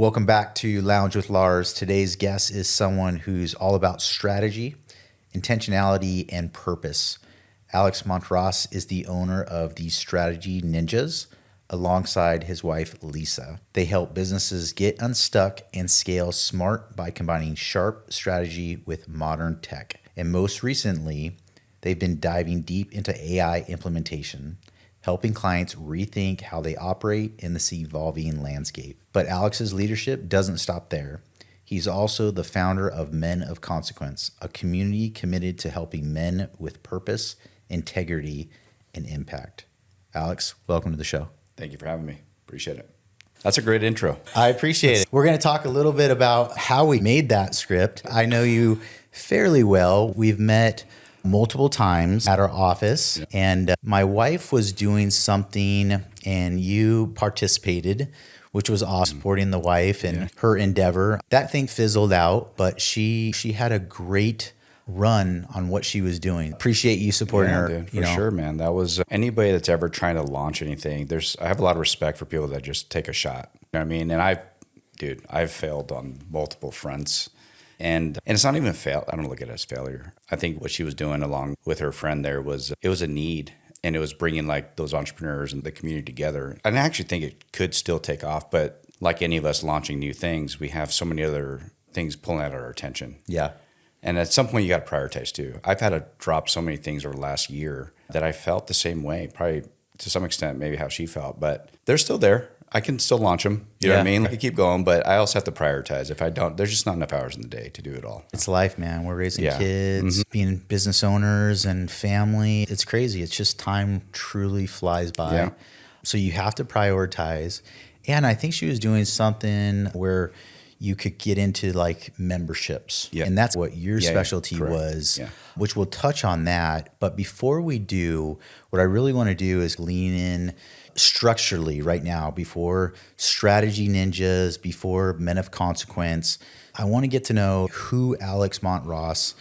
Welcome back to Lounge with Lars. Today's guest is someone who's all about strategy, intentionality, and purpose. Alex Mont-Ros is the owner of the Strategy Ninjas alongside his wife, Lisa. They help businesses get unstuck and scale smart by combining sharp strategy with modern tech. And most recently, they've been diving deep into AI implementation, helping clients rethink how they operate in this evolving landscape. But Alex's leadership doesn't stop there. He's also the founder of Men of Consequence, a community committed to helping men with purpose, integrity, and impact. Alex, welcome to the show. Thank you for having me. Appreciate it. That's a great intro. I appreciate it. We're going to talk a little bit about how we made that script. I know you fairly well. We've met multiple times at our office, and my wife was doing something and you participated, which was awesome, supporting the wife and her endeavor. That thing fizzled out, but she had a great run on what she was doing. Appreciate you supporting her. Dude, for sure, man. That was anybody that's ever trying to launch anything. I have a lot of respect for people that just take a shot. You know what I mean? And I've failed on multiple fronts. And it's not even a fail. I don't look at it as failure. I think what she was doing along with her friend there was a need, and it was bringing like those entrepreneurs and the community together. And I actually think it could still take off, but like any of us launching new things, we have so many other things pulling out our attention. Yeah. And at some point you got to prioritize too. I've had to drop so many things over the last year that I felt the same way, probably to some extent, maybe how she felt, but they're still there. I can still launch them. You know what I mean? I can keep going, but I also have to prioritize. If I don't, there's just not enough hours in the day to do it all. It's life, man. We're raising kids, being business owners and family. It's crazy. It's just time truly flies by. Yeah. So you have to prioritize. And I think she was doing something where you could get into like memberships. Yeah. And that's what your specialty was, which we'll touch on that. But before we do, what I really want to do is lean in structurally right now before Strategy Ninjas, before Men of Consequence. I want to get to know who Alex Mont-Ros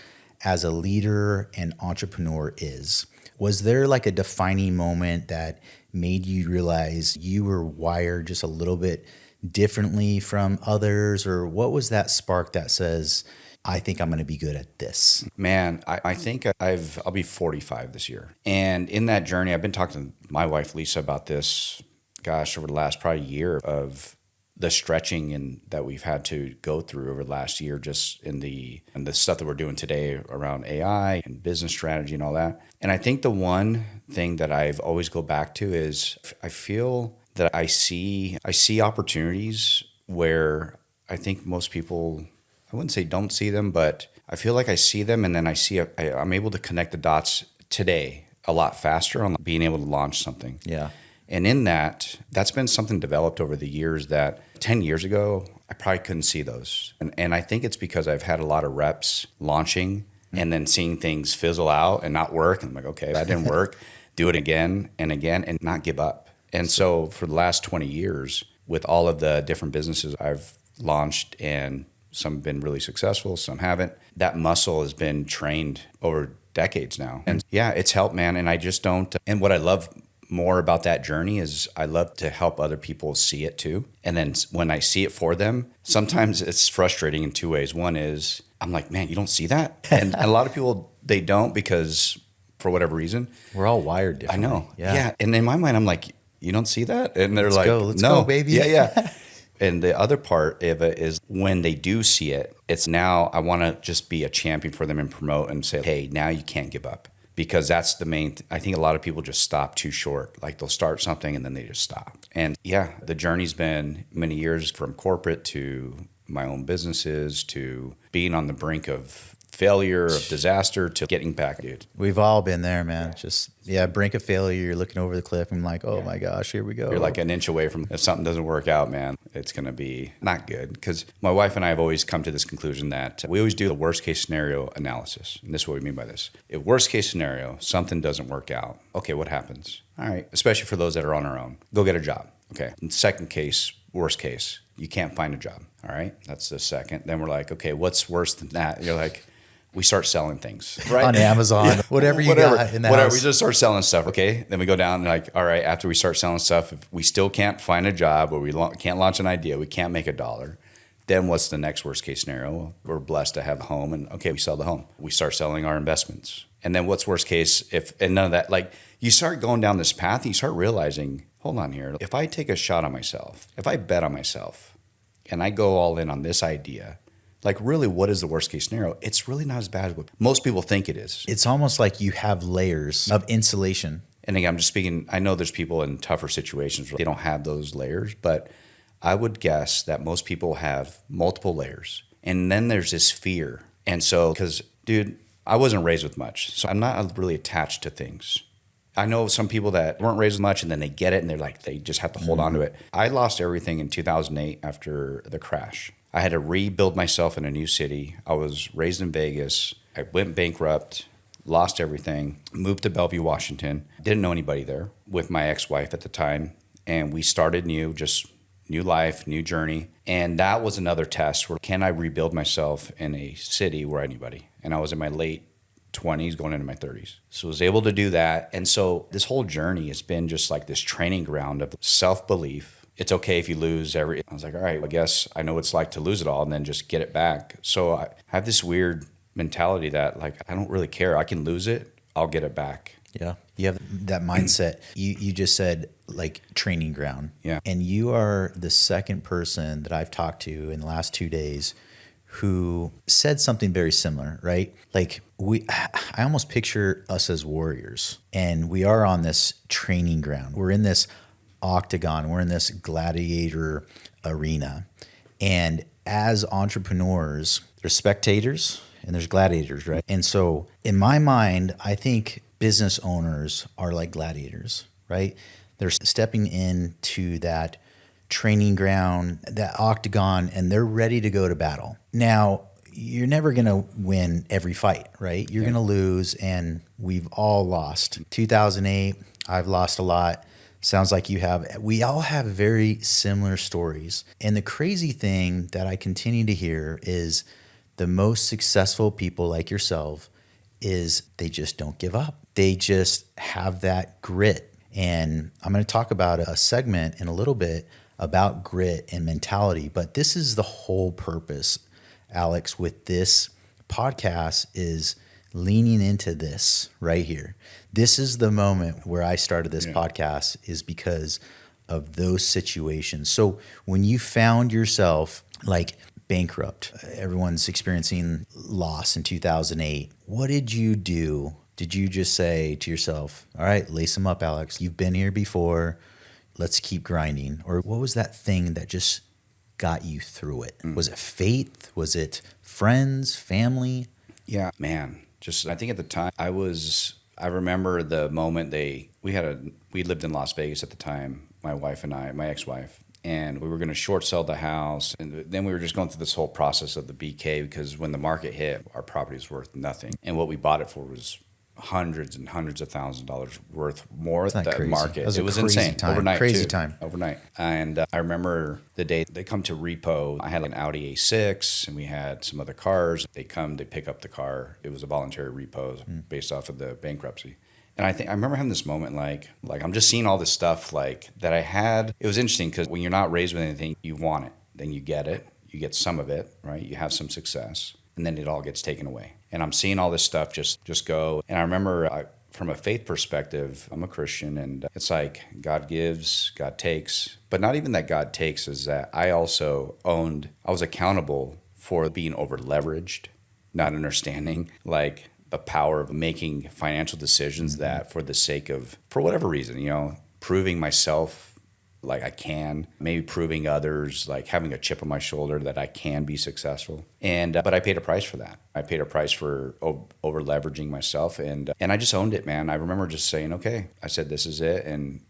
as a leader and entrepreneur is. Was there like a defining moment that made you realize you were wired just a little bit differently from others? Or what was that spark that says, I think I'm going to be good at this? Man, I think I'll be 45 this year. And in that journey, I've been talking to my wife, Lisa, about this, over the last probably year of the stretching that we've had to go through over the last year, just in the stuff that we're doing today around AI and business strategy and all that. And I think the one thing that I've always go back to is I feel that I see opportunities where I think most people, I wouldn't say don't see them, but I feel like I see them, and then I'm able to connect the dots today a lot faster on being able to launch something. Yeah. And in that's been something developed over the years that 10 years ago, I probably couldn't see those. And I think it's because I've had a lot of reps launching and then seeing things fizzle out and not work. And I'm like, okay, that didn't work. Do it again and not give up. And so for the last 20 years, with all of the different businesses I've launched, and some have been really successful, some haven't, that muscle has been trained over decades now. And it's helped, man. And I just don't. And what I love more about that journey is I love to help other people see it too. And then when I see it for them, sometimes it's frustrating in two ways. One is I'm like, man, you don't see that? And a lot of people, they don't, because for whatever reason. We're all wired differently. I know. Yeah. And in my mind, I'm like, you don't see that? And they're Let's go, baby. Yeah. And the other part of it is when they do see it, it's now I want to just be a champion for them and promote and say, hey, now you can't give up. Because that's the main, I think a lot of people just stop too short. Like they'll start something and then they just stop. And the journey's been many years, from corporate to my own businesses to being on the brink of failure, of disaster, to getting back, dude. We've all been there, man. Just, brink of failure. You're looking over the cliff and like, oh my gosh, here we go. You're like an inch away from, if something doesn't work out, man, it's going to be not good. Because my wife and I have always come to this conclusion that we always do the worst case scenario analysis. And this is what we mean by this. If worst case scenario, something doesn't work out, okay, what happens? All right, especially for those that are on our own, go get a job. Okay. And second case, worst case, you can't find a job. All right, that's the second. Then we're like, okay, what's worse than that? You're like, we start selling things, right? On Amazon, whatever you got in the house. We just start selling stuff, okay? Then we go down and like, all right, after we start selling stuff, if we still can't find a job or we can't launch an idea, we can't make $1, then what's the next worst case scenario? We're blessed to have a home and okay, we sell the home. We start selling our investments. And then what's worst case and none of that, like you start going down this path and you start realizing, hold on here, if I take a shot on myself, if I bet on myself and I go all in on this idea, like really what is the worst case scenario? It's really not as bad as what most people think it is. It's almost like you have layers of insulation. And again, I'm just speaking, I know there's people in tougher situations where they don't have those layers, but I would guess that most people have multiple layers. And then there's this fear. And so, because dude, I wasn't raised with much, so I'm not really attached to things. I know some people that weren't raised with much and then they get it and they're like, they just have to hold on to it. I lost everything in 2008 after the crash. I had to rebuild myself in a new city. I was raised in Vegas. I went bankrupt, lost everything, moved to Bellevue, Washington. Didn't know anybody there with my ex-wife at the time. And we started new, just new life, new journey. And that was another test where can I rebuild myself in a city where anybody? And I was in my late 20s going into my 30s. So I was able to do that. And so this whole journey has been just like this training ground of self-belief. It's okay if you lose I was like, all right, I guess I know what it's like to lose it all and then just get it back. So I have this weird mentality that like, I don't really care. I can lose it. I'll get it back. Yeah. You have that mindset. You just said like training ground. Yeah. And you are the second person that I've talked to in the last 2 days who said something very similar, right? Like I almost picture us as warriors and we are on this training ground. We're in this octagon. We're in this gladiator arena. And as entrepreneurs, there's spectators and there's gladiators, right? And so in my mind, I think business owners are like gladiators, right? They're stepping into that training ground, that octagon, and they're ready to go to battle. Now, you're never going to win every fight, right? You're going to lose, and we've all lost. 2008, I've lost a lot. Sounds like you have. We all have very similar stories. And the crazy thing that I continue to hear is the most successful people like yourself is they just don't give up. They just have that grit. And I'm going to talk about a segment in a little bit about grit and mentality. But this is the whole purpose, Alex, with this podcast is leaning into this right here. This is the moment where I started this podcast is because of those situations. So when you found yourself like bankrupt, everyone's experiencing loss in 2008, what did you do? Did you just say to yourself, all right, lace them up, Alex. You've been here before. Let's keep grinding. Or what was that thing that just got you through it? Was it faith? Was it friends, family? Yeah, man. Just I think at the time I remember the moment we lived in Las Vegas at the time, my wife and I, my ex-wife, and we were going to short sell the house. And then we were just going through this whole process of the BK because when the market hit, our property was worth nothing. And what we bought it for was hundreds and hundreds of thousands of dollars worth more than the market. It was insane. Overnight. And I remember the day they come to repo. I had an Audi A6 and we had some other cars. They pick up the car. It was a voluntary repo based off of the bankruptcy. And I remember having this moment like I'm just seeing all this stuff like that I had. It was interesting because when you're not raised with anything, you want it. Then you get it. You get some of it, right? You have some success. And then it all gets taken away. And I'm seeing all this stuff just go. And I remember from a faith perspective, I'm a Christian, and it's like God gives, God takes. But not even that God takes is that I was accountable for being over leveraged, not understanding like the power of making financial decisions that for the sake of, for whatever reason, proving myself like I can, maybe proving others, like having a chip on my shoulder that I can be successful. And but I paid a price for that. I paid a price for over leveraging myself, and I just owned it, man. I remember just saying, okay, I said this is it. And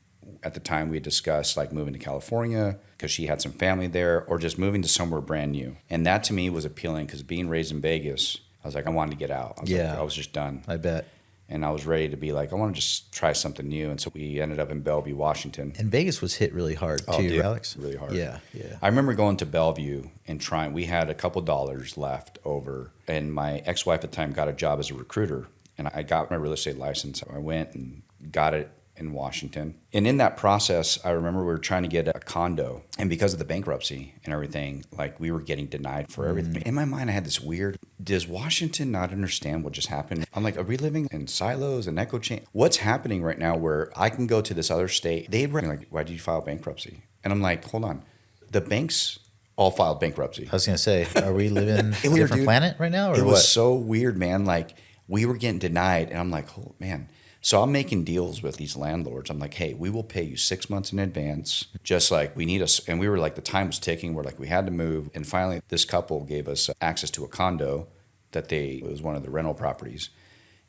at the time we had discussed like moving to California because she had some family there, or just moving to somewhere brand new. And that to me was appealing because being raised in Vegas, I was like, I wanted to get out. I was just done. I bet. And I was ready to be like, I want to just try something new. And so we ended up in Bellevue, Washington. And Vegas was hit really hard too, dude, Alex. really hard. Yeah. I remember going to Bellevue and trying. We had a couple dollars left over, and my ex-wife at the time got a job as a recruiter, and I got my real estate license. I went and got it in Washington. And in that process, I remember we were trying to get a condo. And because of the bankruptcy and everything, like we were getting denied for everything. In my mind, I had this weird, does Washington not understand what just happened? I'm like, are we living in silos and echo chamber? What's happening right now where I can go to this other state? They'd like, why did you file bankruptcy? And I'm like, hold on. The banks all filed bankruptcy. I was going to say, are we living in a different planet right now? Or it was what? so weird, man. Like we were getting denied. And I'm like, oh, man. So I'm making deals with these landlords. I'm like, hey, we will pay you 6 months in advance. Just like we need us. And we were like, the time was ticking. We're like, we had to move. And finally, this couple gave us access to a condo it was one of the rental properties.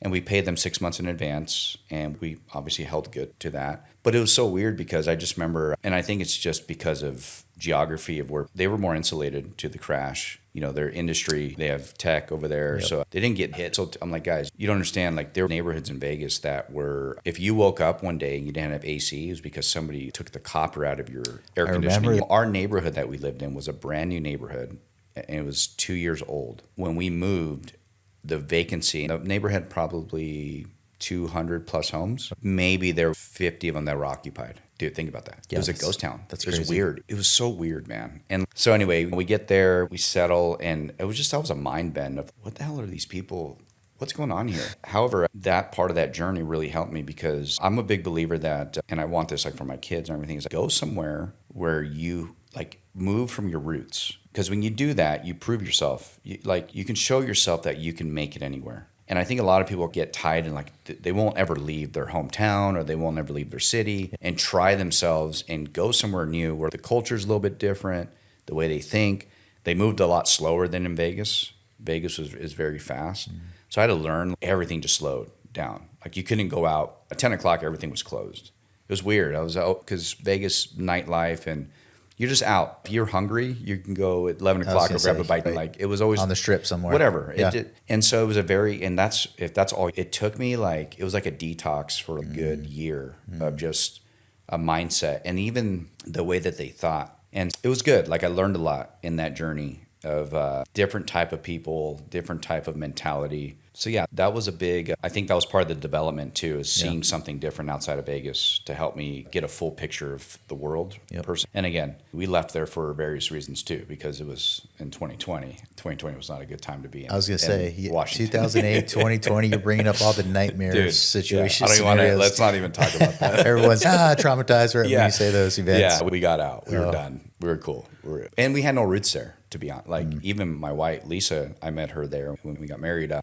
And we paid them 6 months in advance. And we obviously held good to that. But it was so weird because I just remember, and I think it's just because of geography of where they were more insulated to the crash. You know, their industry, they have tech over there. Yep. So they didn't get hit. So I'm like, guys, you don't understand. Like there were neighborhoods in Vegas that were, if you woke up one day and you didn't have AC, it was because somebody took the copper out of your air conditioning. Remember. Our neighborhood that we lived in was a brand new neighborhood. And it was 2 years old. When we moved, the vacancy, the neighborhood probably 200 plus homes. Maybe there were 50 of them that were occupied. Dude, think about that. Yeah, it was a ghost town. That's crazy. It was weird. It was so weird, man. And so anyway, when we get there, we settle, and that was a mind bend of what the hell are these people? What's going on here? However, that part of that journey really helped me because I'm a big believer that, and I want this like for my kids and everything, is go somewhere where you like move from your roots. Because when you do that, you prove yourself. You can show yourself that you can make it anywhere. And I think a lot of people get tied in like they won't ever leave their hometown or they won't ever leave their city and try themselves and go somewhere new where the culture is a little bit different, the way they think. They moved a lot slower than in Vegas. Vegas is very fast. Mm-hmm. So I had to learn everything just slowed down. Like you couldn't go out at 10 o'clock, everything was closed. It was weird. I was out because Vegas nightlife and you're just out. If you're hungry, you can go at 11 o'clock or grab a bite. Right. Like it was always on the strip somewhere. Whatever. Yeah. And so it was if that's all, it took me like, it was like a detox for a good year of just a mindset and even the way that they thought. And it was good. Like I learned a lot in that journey of different type of people, different type of mentality. So yeah, that was I think that was part of the development too, is seeing something different outside of Vegas to help me get a full picture of the world. Person. And again, we left there for various reasons too, because it was in 2020. 2020 was not a good time to be in. I was going to say, Washington. 2008, 2020, you're bringing up all the nightmares, situations. I don't even want to, let's not even talk about that. Everyone's traumatized when you say those events. Yeah, we got out. We were done. We were cool. And we had no roots there. To be honest, like even my wife Lisa, I met her there when we got married.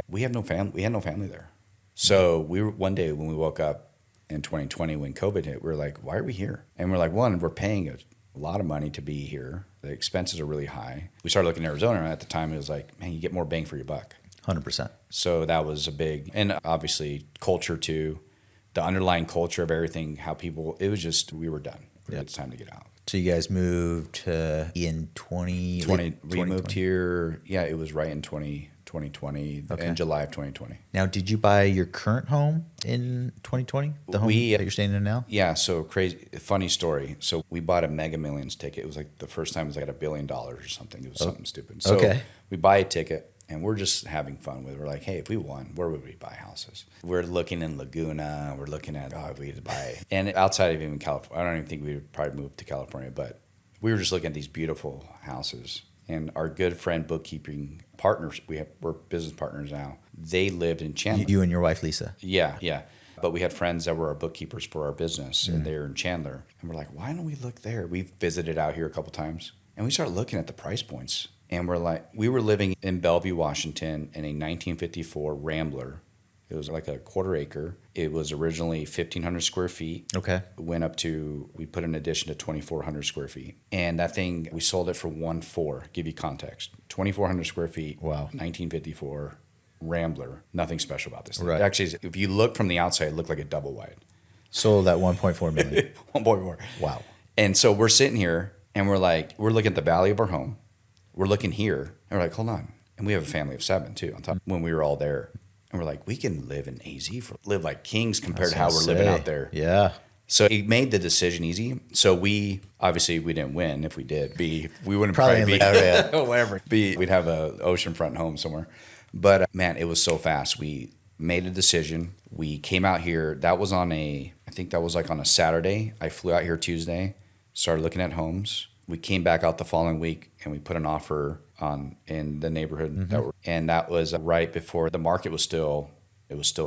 We have no family. We had no family there. So one day when we woke up in 2020 when COVID hit, we were like, why are we here? And we're like, one, we're paying a lot of money to be here. The expenses are really high. We started looking at Arizona, and at the time it was like, man, you get more bang for your buck. 100%. So that was a big, and obviously culture too, the underlying culture of everything, how people. It was just we were done. It's time to get out. So you guys moved in 2020. We moved here. Yeah, it was right in 2020, in July of 2020. Now, did you buy your current home in 2020? The home that you're staying in now? Yeah, so crazy. Funny story. So we bought a Mega Millions ticket. It was like the first time it was like $1 billion or something. It was something stupid. So we buy a ticket. And we're just having fun with it. We're like, hey, if we won, where would we buy houses? We're looking in Laguna. We're looking at, if we could buy. And outside of even California, I don't even think we would probably move to California, but we were just looking at these beautiful houses. And our good friend, bookkeeping partners, we're business partners now. They lived in Chandler. You and your wife, Lisa. Yeah. But we had friends that were our bookkeepers for our business, and they're in Chandler. And we're like, why don't we look there? We've visited out here a couple times. And we started looking at the price points. And we were living in Bellevue, Washington in a 1954 Rambler. It was like a quarter acre. It was originally 1,500 square feet. Okay. We put an addition to 2,400 square feet. And that thing, we sold it for $1.4, give you context. 2,400 square feet. Wow. 1954 Rambler. Nothing special about this thing. Right. Actually, if you look from the outside, it looked like a double wide. Sold at $1.4 million. 1.4. Wow. And so we're sitting here and we're looking at the value of our home. We're looking here, and we're like, hold on. And we have a family of 7, too, on top when we were all there. And we're like, we can live in AZ live like kings compared to how we're living out there. Yeah. So he made the decision easy. So we didn't win. If we did, we wouldn't Probably be whatever. We'd have a oceanfront home somewhere. But man, it was so fast. We made a decision. We came out here. That was on I think that was like on a Saturday. I flew out here Tuesday, started looking at homes. We came back out the following week and we put an offer on in the neighborhood and that was right before the market was still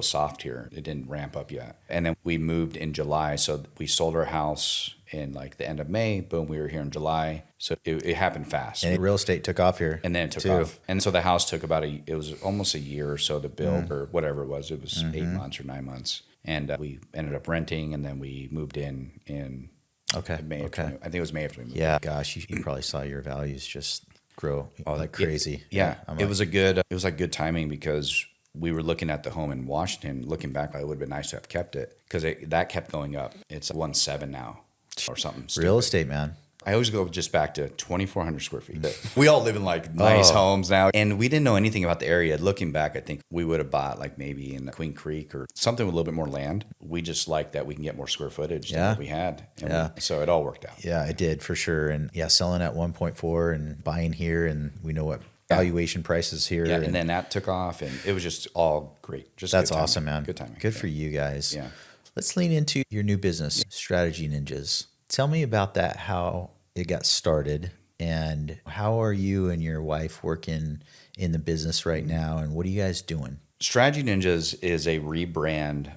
soft here. It didn't ramp up yet. And then we moved in July. So we sold our house in like the end of May. Boom, we were here in July. So it happened fast. And real estate took off here. And then it took off. And so the house took it was almost a year or so to build or whatever it was. It was 8 months or 9 months. And we ended up renting and then we moved in May of 20, I think it was May of 20. Yeah, gosh, you probably saw your values just grow like crazy. It was good timing because we were looking at the home in Washington. Looking back, it would have been nice to have kept it because that kept going up. It's 1.7 now or something. Stupid. Real estate, man. I always go just back to 2,400 square feet. We all live in like nice homes now. And we didn't know anything about the area. Looking back, I think we would have bought like maybe in Queen Creek or something with a little bit more land. We just like that we can get more square footage than what we had. And so it all worked out. Yeah, it did for sure. And selling at 1.4 and buying here. And we know what valuation prices here. Yeah, and then that took off and it was just all great. That's awesome, man. Good timing. Good for you guys. Yeah. Let's lean into your new business, Strategy Ninjas. Tell me about that, how it got started, and how are you and your wife working in the business right now, and what are you guys doing? Strategy Ninjas is a rebrand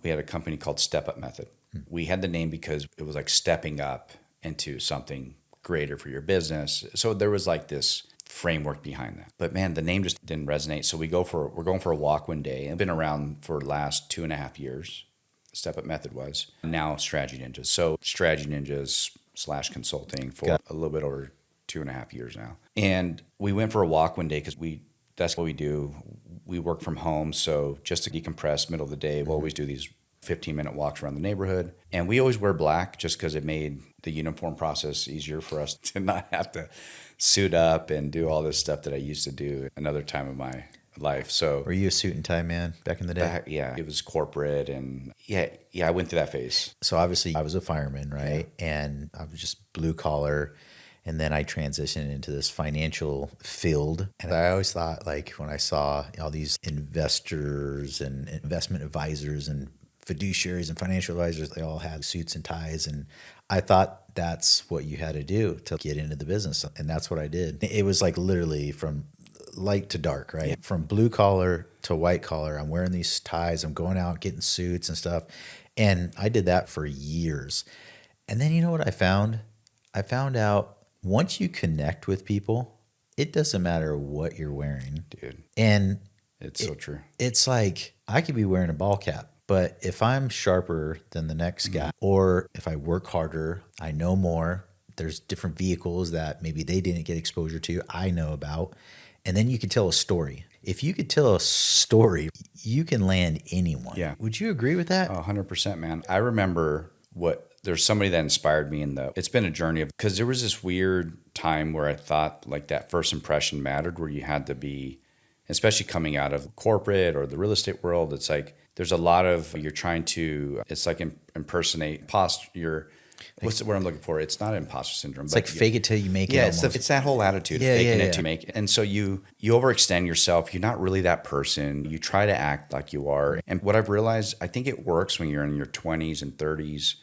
we had a company called Step Up Method. We had the name because it was like stepping up into something greater for your business. So there was like this framework behind that. But man, the name just didn't resonate. So we're going for a walk one day. I've been around for the last 2.5 years. Step Up Method was. Now Strategy Ninjas. So Strategy Ninjas / consulting for a little bit over 2.5 years now. And we went for a walk one day because that's what we do. We work from home. So just to decompress middle of the day, we'll always do these 15-minute walks around the neighborhood. And we always wear black just because it made the uniform process easier for us to not have to suit up and do all this stuff that I used to do another time of my life. So were you a suit and tie man back in the day? It was corporate and I went through that phase. So obviously I was a fireman, right? Yeah. And I was just blue collar. And then I transitioned into this financial field. And I always thought, like, when I saw all these investors and investment advisors and fiduciaries and financial advisors, they all had suits and ties. And I thought that's what you had to do to get into the business. And that's what I did. It was like literally from light to dark, right? Yeah. From blue collar to white collar. I'm wearing these ties. I'm going out getting suits and stuff. And I did that for years. And then you know what I found? I found out once you connect with people, it doesn't matter what you're wearing. Dude. And it's so true. It's like I could be wearing a ball cap, but if I'm sharper than the next guy, or if I work harder, I know more, there's different vehicles that maybe they didn't get exposure to, I know about. And then you could tell a story. If you could tell a story, you can land anyone. Yeah. Would you agree with that? 100%, man. I remember there's somebody that inspired me it's been a journey because there was this weird time where I thought like that first impression mattered, where you had to be, especially coming out of corporate or the real estate world. It's like, there's a lot of, you're trying to, it's like impersonate, what's the word I'm looking for? It's not imposter syndrome. It's like fake it till you make it. Yeah, it's that whole attitude, faking it to make it. And so you overextend yourself. You're not really that person. You try to act like you are. And what I've realized, I think it works when you're in your 20s and 30s,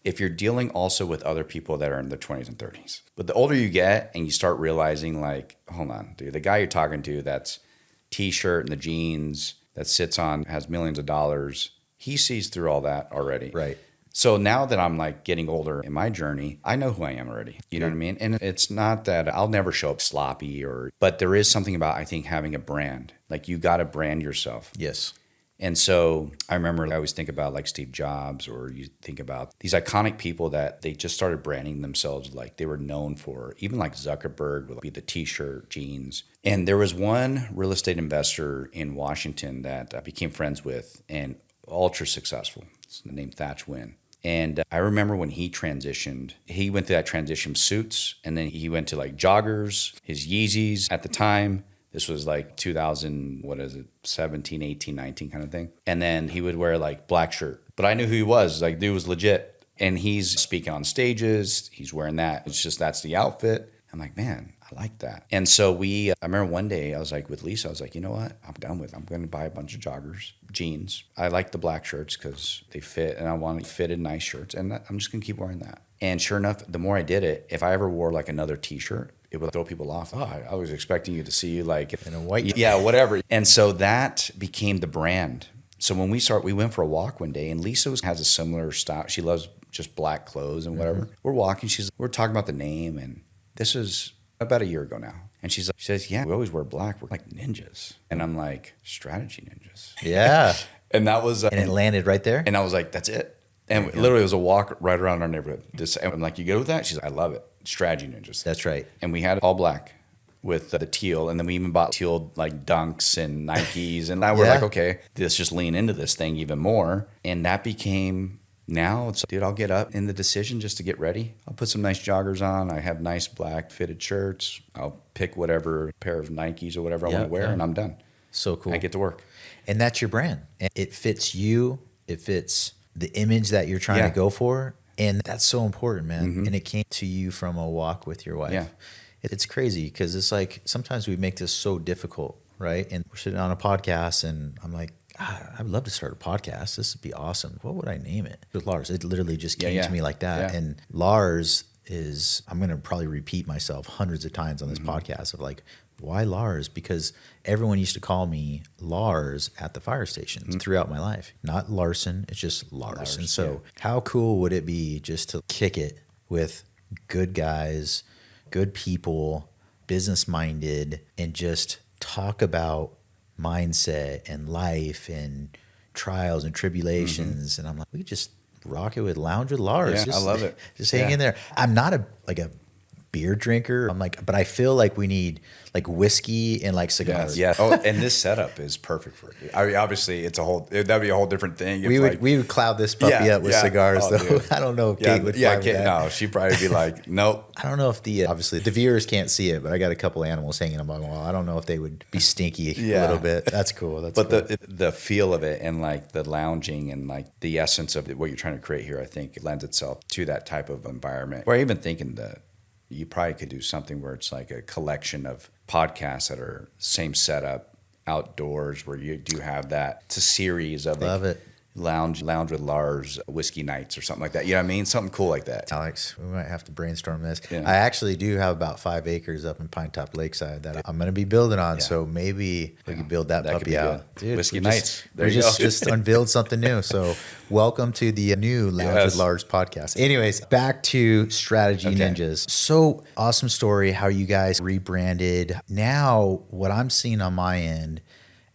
if you're dealing also with other people that are in their 20s and 30s. But the older you get and you start realizing like, hold on, dude, the guy you're talking to that's T-shirt and the jeans that has millions of dollars, he sees through all that already. Right. So now that I'm like getting older in my journey, I know who I am already. You know what I mean? And it's not that I'll never show up sloppy but there is something about, I think, having a brand. Like you got to brand yourself. Yes. And so I remember I always think about like Steve Jobs, or you think about these iconic people that they just started branding themselves like they were known for. Even like Zuckerberg would be the T-shirt, jeans. And there was one real estate investor in Washington that I became friends with and ultra successful. It's named Thatch Wynn. And I remember when he transitioned, he went through that transition suits, and then he went to like joggers, his Yeezys at the time. This was like 2000, 17, 18, 19 kind of thing. And then he would wear like black shirt. But I knew who he was. Like, dude was legit. And he's speaking on stages. He's wearing that. It's just, that's the outfit. I'm like, man, I like that. And so I remember one day I was like with Lisa, I was like, you know what? I'm done with it. I'm going to buy a bunch of joggers, jeans. I like the black shirts because they fit, and I want fitted nice shirts. And I'm just going to keep wearing that. And sure enough, the more I did it, if I ever wore like another t-shirt, it would throw people off. Oh, I was expecting you to see you like in a white. Yeah, whatever. And so that became the brand. So when we went for a walk one day, and Lisa has a similar style. She loves just black clothes and whatever. We're walking. We're talking about the name, and this is about a year ago now. And she says, yeah, we always wear black. We're like ninjas. And I'm like, strategy ninjas. Yeah. And that was... and it landed right there? And I was like, that's it. And literally it was a walk right around our neighborhood. And I'm like, you good with that? She's like, I love it. Strategy ninjas. That's right. And we had all black with the teal. And then we even bought teal like Dunks and Nikes. And now we're like, okay, let's just lean into this thing even more. And that became... Now it's, dude, I'll get up in the decision just to get ready. I'll put some nice joggers on. I have nice black fitted shirts. I'll pick whatever pair of Nikes or whatever I want to wear, and I'm done. So cool. I get to work. And that's your brand. And it fits you. It fits the image that you're trying to go for. And that's so important, man. Mm-hmm. And it came to you from a walk with your wife. Yeah. It's crazy because it's like sometimes we make this so difficult, right? And we're sitting on a podcast and I'm like, I'd love to start a podcast. This would be awesome. What would I name it? With Lars. It literally just came to me like that. Yeah. And Lars is, I'm going to probably repeat myself hundreds of times on this podcast of like, why Lars? Because everyone used to call me Lars at the fire stations throughout my life. Not Larson, it's just Lars. And so how cool would it be just to kick it with good guys, good people, business-minded, and just talk about mindset and life and trials and tribulations. And I'm like, we could just rock it with Lounge with Lars. Yeah, I love it. Just hang in there. I'm not a beer drinker. I'm like, but I feel like we need like whiskey and like cigars. Yeah. Oh, and this setup is perfect for it. I mean, obviously that'd be a whole different thing. We would cloud this puppy up with cigars though. I don't know if Kate would fly with that. No, she'd probably be like, nope. I don't know if obviously the viewers can't see it, but I got a couple animals hanging on my wall. I don't know if they would be stinky a little bit. That's cool. But cool. the feel of it and like the lounging and like the essence of what you're trying to create here, I think it lends itself to that type of environment. Or even thinking that you probably could do something where it's like a collection of podcasts that are same setup, outdoors, where you do have that. It's a series of Love it. Lounge with Lars, whiskey nights or something like that. You know what I mean? Something cool like that. Alex, we might have to brainstorm this. Yeah. I actually do have about 5 acres up in Pine Top Lakeside that I'm going to be building on. Yeah. So maybe we could build that puppy out. Dude, whiskey nights. We just unveiled something new. So welcome to the new Lounge with Lars podcast. Anyways, back to Strategy Ninjas. So awesome story how you guys rebranded. Now what I'm seeing on my end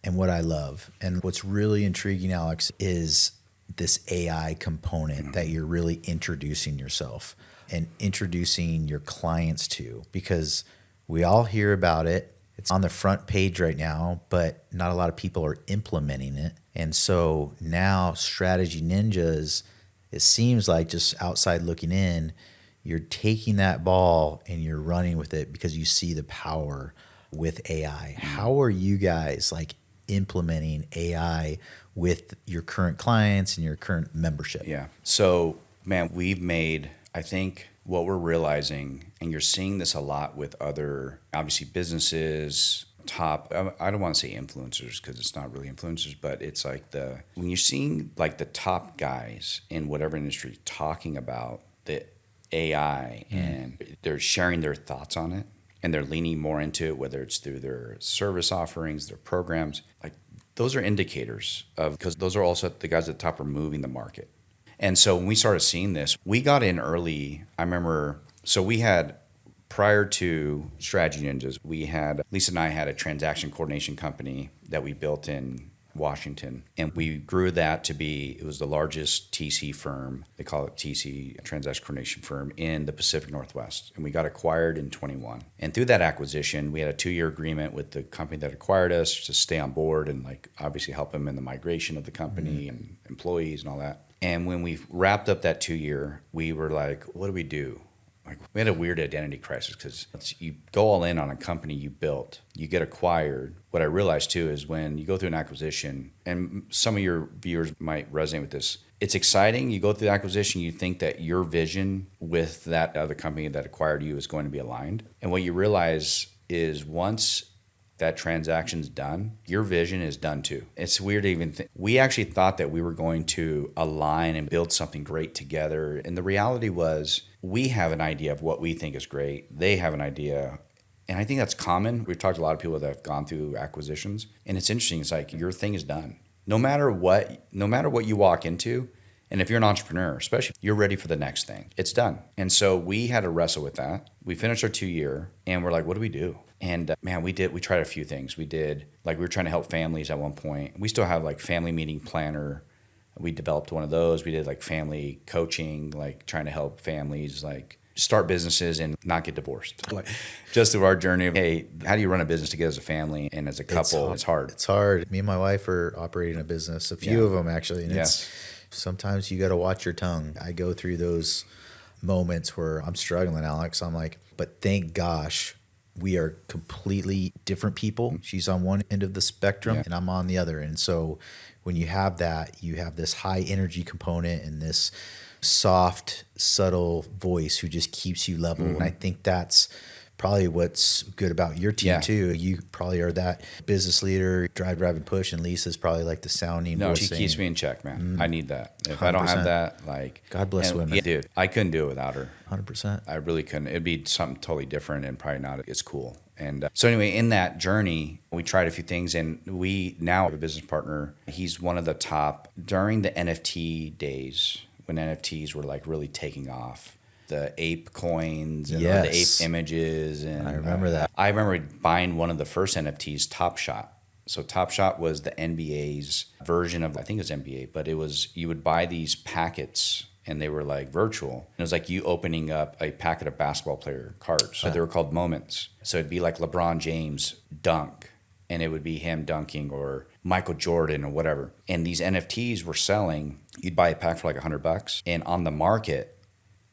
and what I love and what's really intriguing, Alex, is this AI component that you're really introducing yourself and introducing your clients to, because we all hear about it. It's on the front page right now, but not a lot of people are implementing it. And so now Strategy Ninjas, it seems like just outside looking in, you're taking that ball and you're running with it because you see the power with AI. How are you guys like implementing AI with your current clients and your current membership? Yeah. So, man, we've made, I think what we're realizing, and you're seeing this a lot with other, obviously, businesses, I don't want to say influencers because it's not really influencers, but it's like when you're seeing like the top guys in whatever industry talking about the AI and they're sharing their thoughts on it, and they're leaning more into it, whether it's through their service offerings, their programs, like those are indicators of, because those are also the guys at the top are moving the market. And so when we started seeing this, we got in early. I remember, so we had, prior to Strategy Ninjas, Lisa and I had a transaction coordination company that we built in Washington. And we grew that to be, it was the largest TC firm, they call it TC, transaction coordination firm, in the Pacific Northwest. And we got acquired in 21. And through that acquisition, we had a 2-year agreement with the company that acquired us to stay on board and like obviously help them in the migration of the company and employees and all that. And when we wrapped up that 2 year, we were like, what do we do? Like we had a weird identity crisis because you go all in on a company you built, you get acquired. What I realized too is when you go through an acquisition, and some of your viewers might resonate with this, it's exciting. You go through the acquisition, you think that your vision with that other company that acquired you is going to be aligned. And what you realize is once that transaction's done, your vision is done too. It's weird to even think. We actually thought that we were going to align and build something great together. And the reality was we have an idea of what we think is great. They have an idea. And I think that's common. We've talked to a lot of people that have gone through acquisitions. And it's interesting. It's like your thing is done. No matter what you walk into, and if you're an entrepreneur, especially, you're ready for the next thing. It's done. And so we had to wrestle with that. We finished our 2-year and we're like, what do we do? And man, we tried a few things. We were trying to help families at one point. We still have like family meeting planner. We developed one of those. We did like family coaching, like trying to help families like start businesses and not get divorced. Like just through our journey of, hey, how do you run a business together as a family and as a couple? It's hard. It's hard. Me and my wife are operating a business, a few of them actually. And sometimes you got to watch your tongue. I go through those moments where I'm struggling, Alex. I'm like, but thank gosh, we are completely different people. She's on one end of the spectrum and I'm on the other. And so when you have that, you have this high energy component and this soft, subtle voice who just keeps you level. And I think that's probably what's good about your team too. You probably are that business leader, drive, and push, and Lisa's probably like the sounding voice. She keeps me in check, man. I need that. If 100%. I don't have that, like... God bless women. Yeah, dude, I couldn't do it without her. 100%. I really couldn't. It'd be something totally different and probably not as cool. And so anyway, in that journey, we tried a few things, and we now have a business partner. He's one of the top during the NFT days when NFTs were like really taking off. The ape coins and the ape images. And I remember that. I remember buying one of the first NFTs, Top Shot. So Top Shot was the NBA's version of, I think it was NBA, but it was, you would buy these packets and they were like virtual. And it was like you opening up a packet of basketball player cards. So they were called moments. So it'd be like LeBron James dunk, and it would be him dunking, or Michael Jordan or whatever. And these NFTs were selling, you'd buy a pack for like $100, and on the market,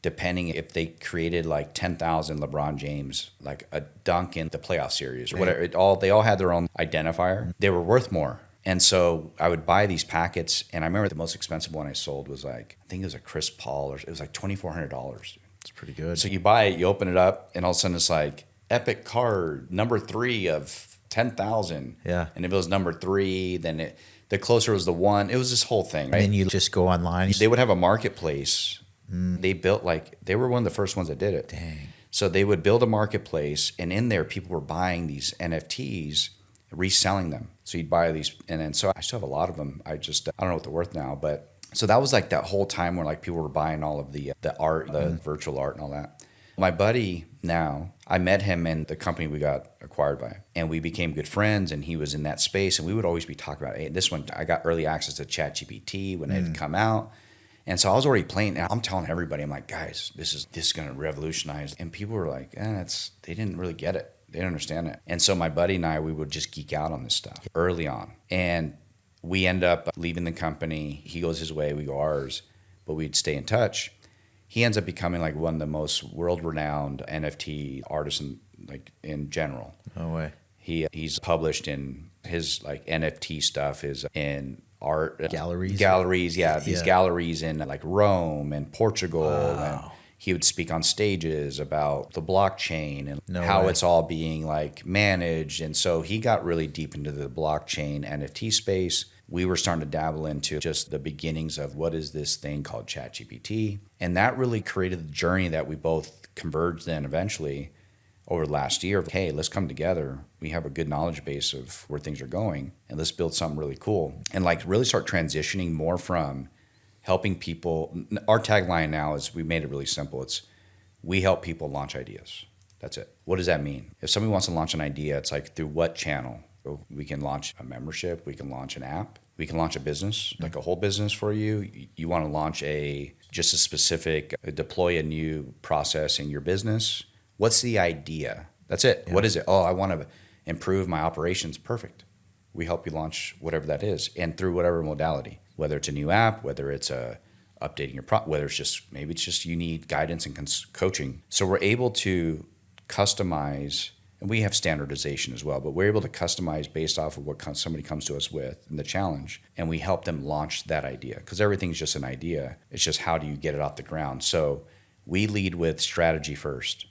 depending if they created like 10,000 LeBron James, like a dunk in the playoff series or whatever, they all had their own identifier. They were worth more. And so I would buy these packets, and I remember the most expensive one I sold was like, I think it was a Chris Paul, or it was like $2,400. It's pretty good. So you buy it, you open it up, and all of a sudden it's like epic card, number 3 of 10,000. Yeah. And if it was number 3, then the closer was the 1. It was this whole thing, right? And then you just go online. They would have a marketplace. They built they were one of the first ones that did it. Dang. So they would build a marketplace, and in there people were buying these NFTs, reselling them. So you'd buy these, and then so I still have a lot of them. I don't know what they're worth now, but so that was like that whole time where like people were buying all of the art, the virtual art and all that. My buddy now, I met him in the company we got acquired by, and we became good friends, and he was in that space, and we would always be talking about, hey, this one, I got early access to ChatGPT when it had come out. And so I was already playing, and I'm telling everybody, I'm like, guys, this is going to revolutionize. And people were like, they didn't really get it. They didn't understand it. And so my buddy and I, we would just geek out on this stuff early on. And we end up leaving the company. He goes his way, we go ours, but we'd stay in touch. He ends up becoming like one of the most world-renowned NFT artists in general. No way. He's published in his like NFT stuff is in art galleries, these galleries in like Rome and Portugal. And he would speak on stages about the blockchain and it's all being like managed. And so he got really deep into the blockchain NFT space. We were starting to dabble into just the beginnings of what is this thing called ChatGPT. And that really created the journey that we both converged in eventually over the last year of, hey, let's come together. We have a good knowledge base of where things are going, and let's build something really cool. And like really start transitioning more from helping people. Our tagline now is, we made it really simple. It's, we help people launch ideas. That's it. What does that mean? If somebody wants to launch an idea, it's like through what channel? We can launch a membership. We can launch an app. We can launch a business, like a whole business for you. You want to launch just a specific, deploy a new process in your business. What's the idea? That's it. Yeah. What is it? Oh, I want to improve my operations. Perfect. We help you launch whatever that is, and through whatever modality, whether it's a new app, whether it's a updating your whether it's just, maybe it's just you need guidance and coaching. So we're able to customize, and we have standardization as well, but we're able to customize based off of what somebody comes to us with and the challenge, and we help them launch that idea, because everything's just an idea. It's just how do you get it off the ground. So we lead with strategy first.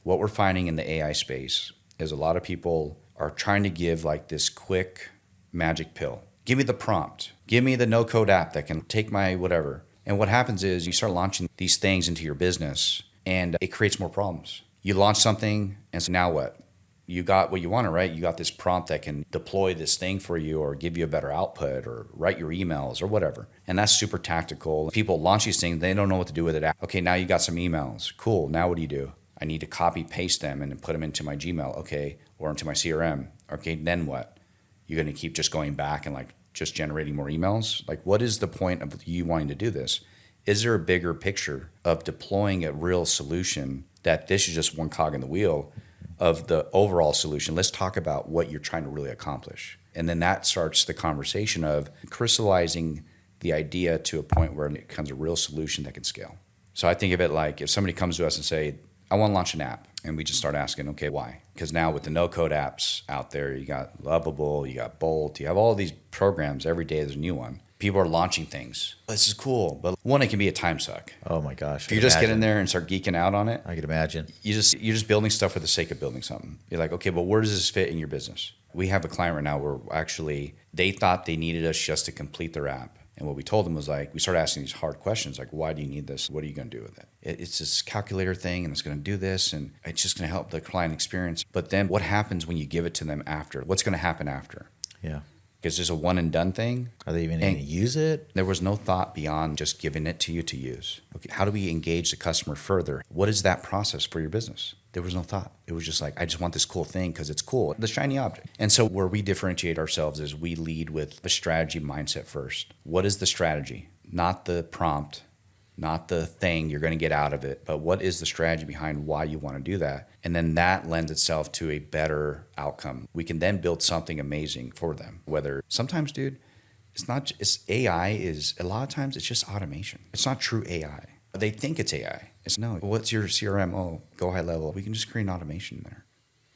What we're finding in the AI space is a lot of people are trying to give like this quick magic pill. Give me the prompt. Give me the no-code app that can take my whatever. And what happens is you start launching these things into your business, and it creates more problems. You launch something, and so now what? You got what you wanted, right? You got this prompt that can deploy this thing for you, or give you a better output, or write your emails, or whatever. And that's super tactical. People launch these things, they don't know what to do with it. Okay, now you got some emails. Cool, now what do? I need to copy paste them and put them into my Gmail, okay, or into my CRM. Okay, then what? You're going to keep just going back and like just generating more emails? Like, what is the point of you wanting to do this? Is there a bigger picture of deploying a real solution that this is just one cog in the wheel of the overall solution? Let's talk about what you're trying to really accomplish. And then that starts the conversation of crystallizing the idea to a point where it becomes a real solution that can scale. So I think of it like if somebody comes to us and say, I want to launch an app. And we just start asking, okay, why? Because now with the no-code apps out there, you got Lovable, you got Bolt, you have all these programs. Every day there's a new one. People are launching things. This is cool. But one, it can be a time suck. Oh my gosh. If you just get in there and start geeking out on it. I could imagine. You're just building stuff for the sake of building something. You're like, okay, but where does this fit in your business? We have a client right now where actually they thought they needed us just to complete their app. And what we told them was like, we started asking these hard questions, like, why do you need this? What are you going to do with it? It's this calculator thing, and it's going to do this, and it's just going to help the client experience. But then what happens when you give it to them after? What's going to happen after? Yeah. Because there's a one and done thing. Are they even going to use it? There was no thought beyond just giving it to you to use. Okay, how do we engage the customer further? What is that process for your business? There was no thought. It was just like, I just want this cool thing because it's cool, the shiny object. And so where we differentiate ourselves is we lead with a strategy mindset first. What is the strategy? Not the prompt, not the thing you're going to get out of it, but what is the strategy behind why you want to do that? And then that lends itself to a better outcome. We can then build something amazing for them. Whether sometimes, dude, it's AI is a lot of times it's just automation. It's not true AI. They think it's AI. It's no, what's your CRM? Oh, go high level. We can just create an automation there.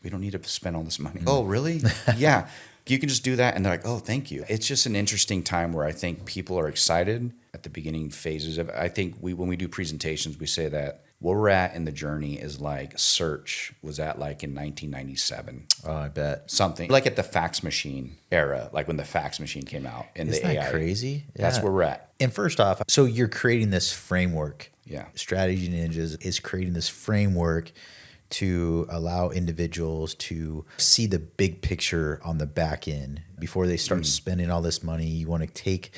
We don't need to spend all this money. Oh, really? Yeah. You can just do that. And they're like, oh, thank you. It's just an interesting time where I think people are excited at the beginning phases of it. I think when we do presentations, we say that where we're at in the journey is like search was at like in 1997. Oh, I bet. Something like at the fax machine era, like when the fax machine came out in Isn't the that AI. crazy? Yeah. That's where we're at. And first off, so you're creating this framework. Yeah. Strategy Ninjas is creating this framework to allow individuals to see the big picture on the back end before they start spending all this money. You want to take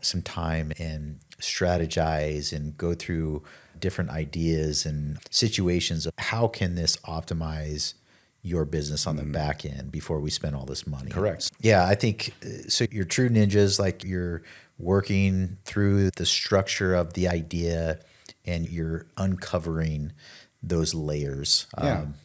some time and strategize and go through different ideas and situations of how can this optimize your business on the back end before we spend all this money. Correct. Yeah, I think so. You're true ninjas, like you're working through the structure of the idea and you're uncovering those layers.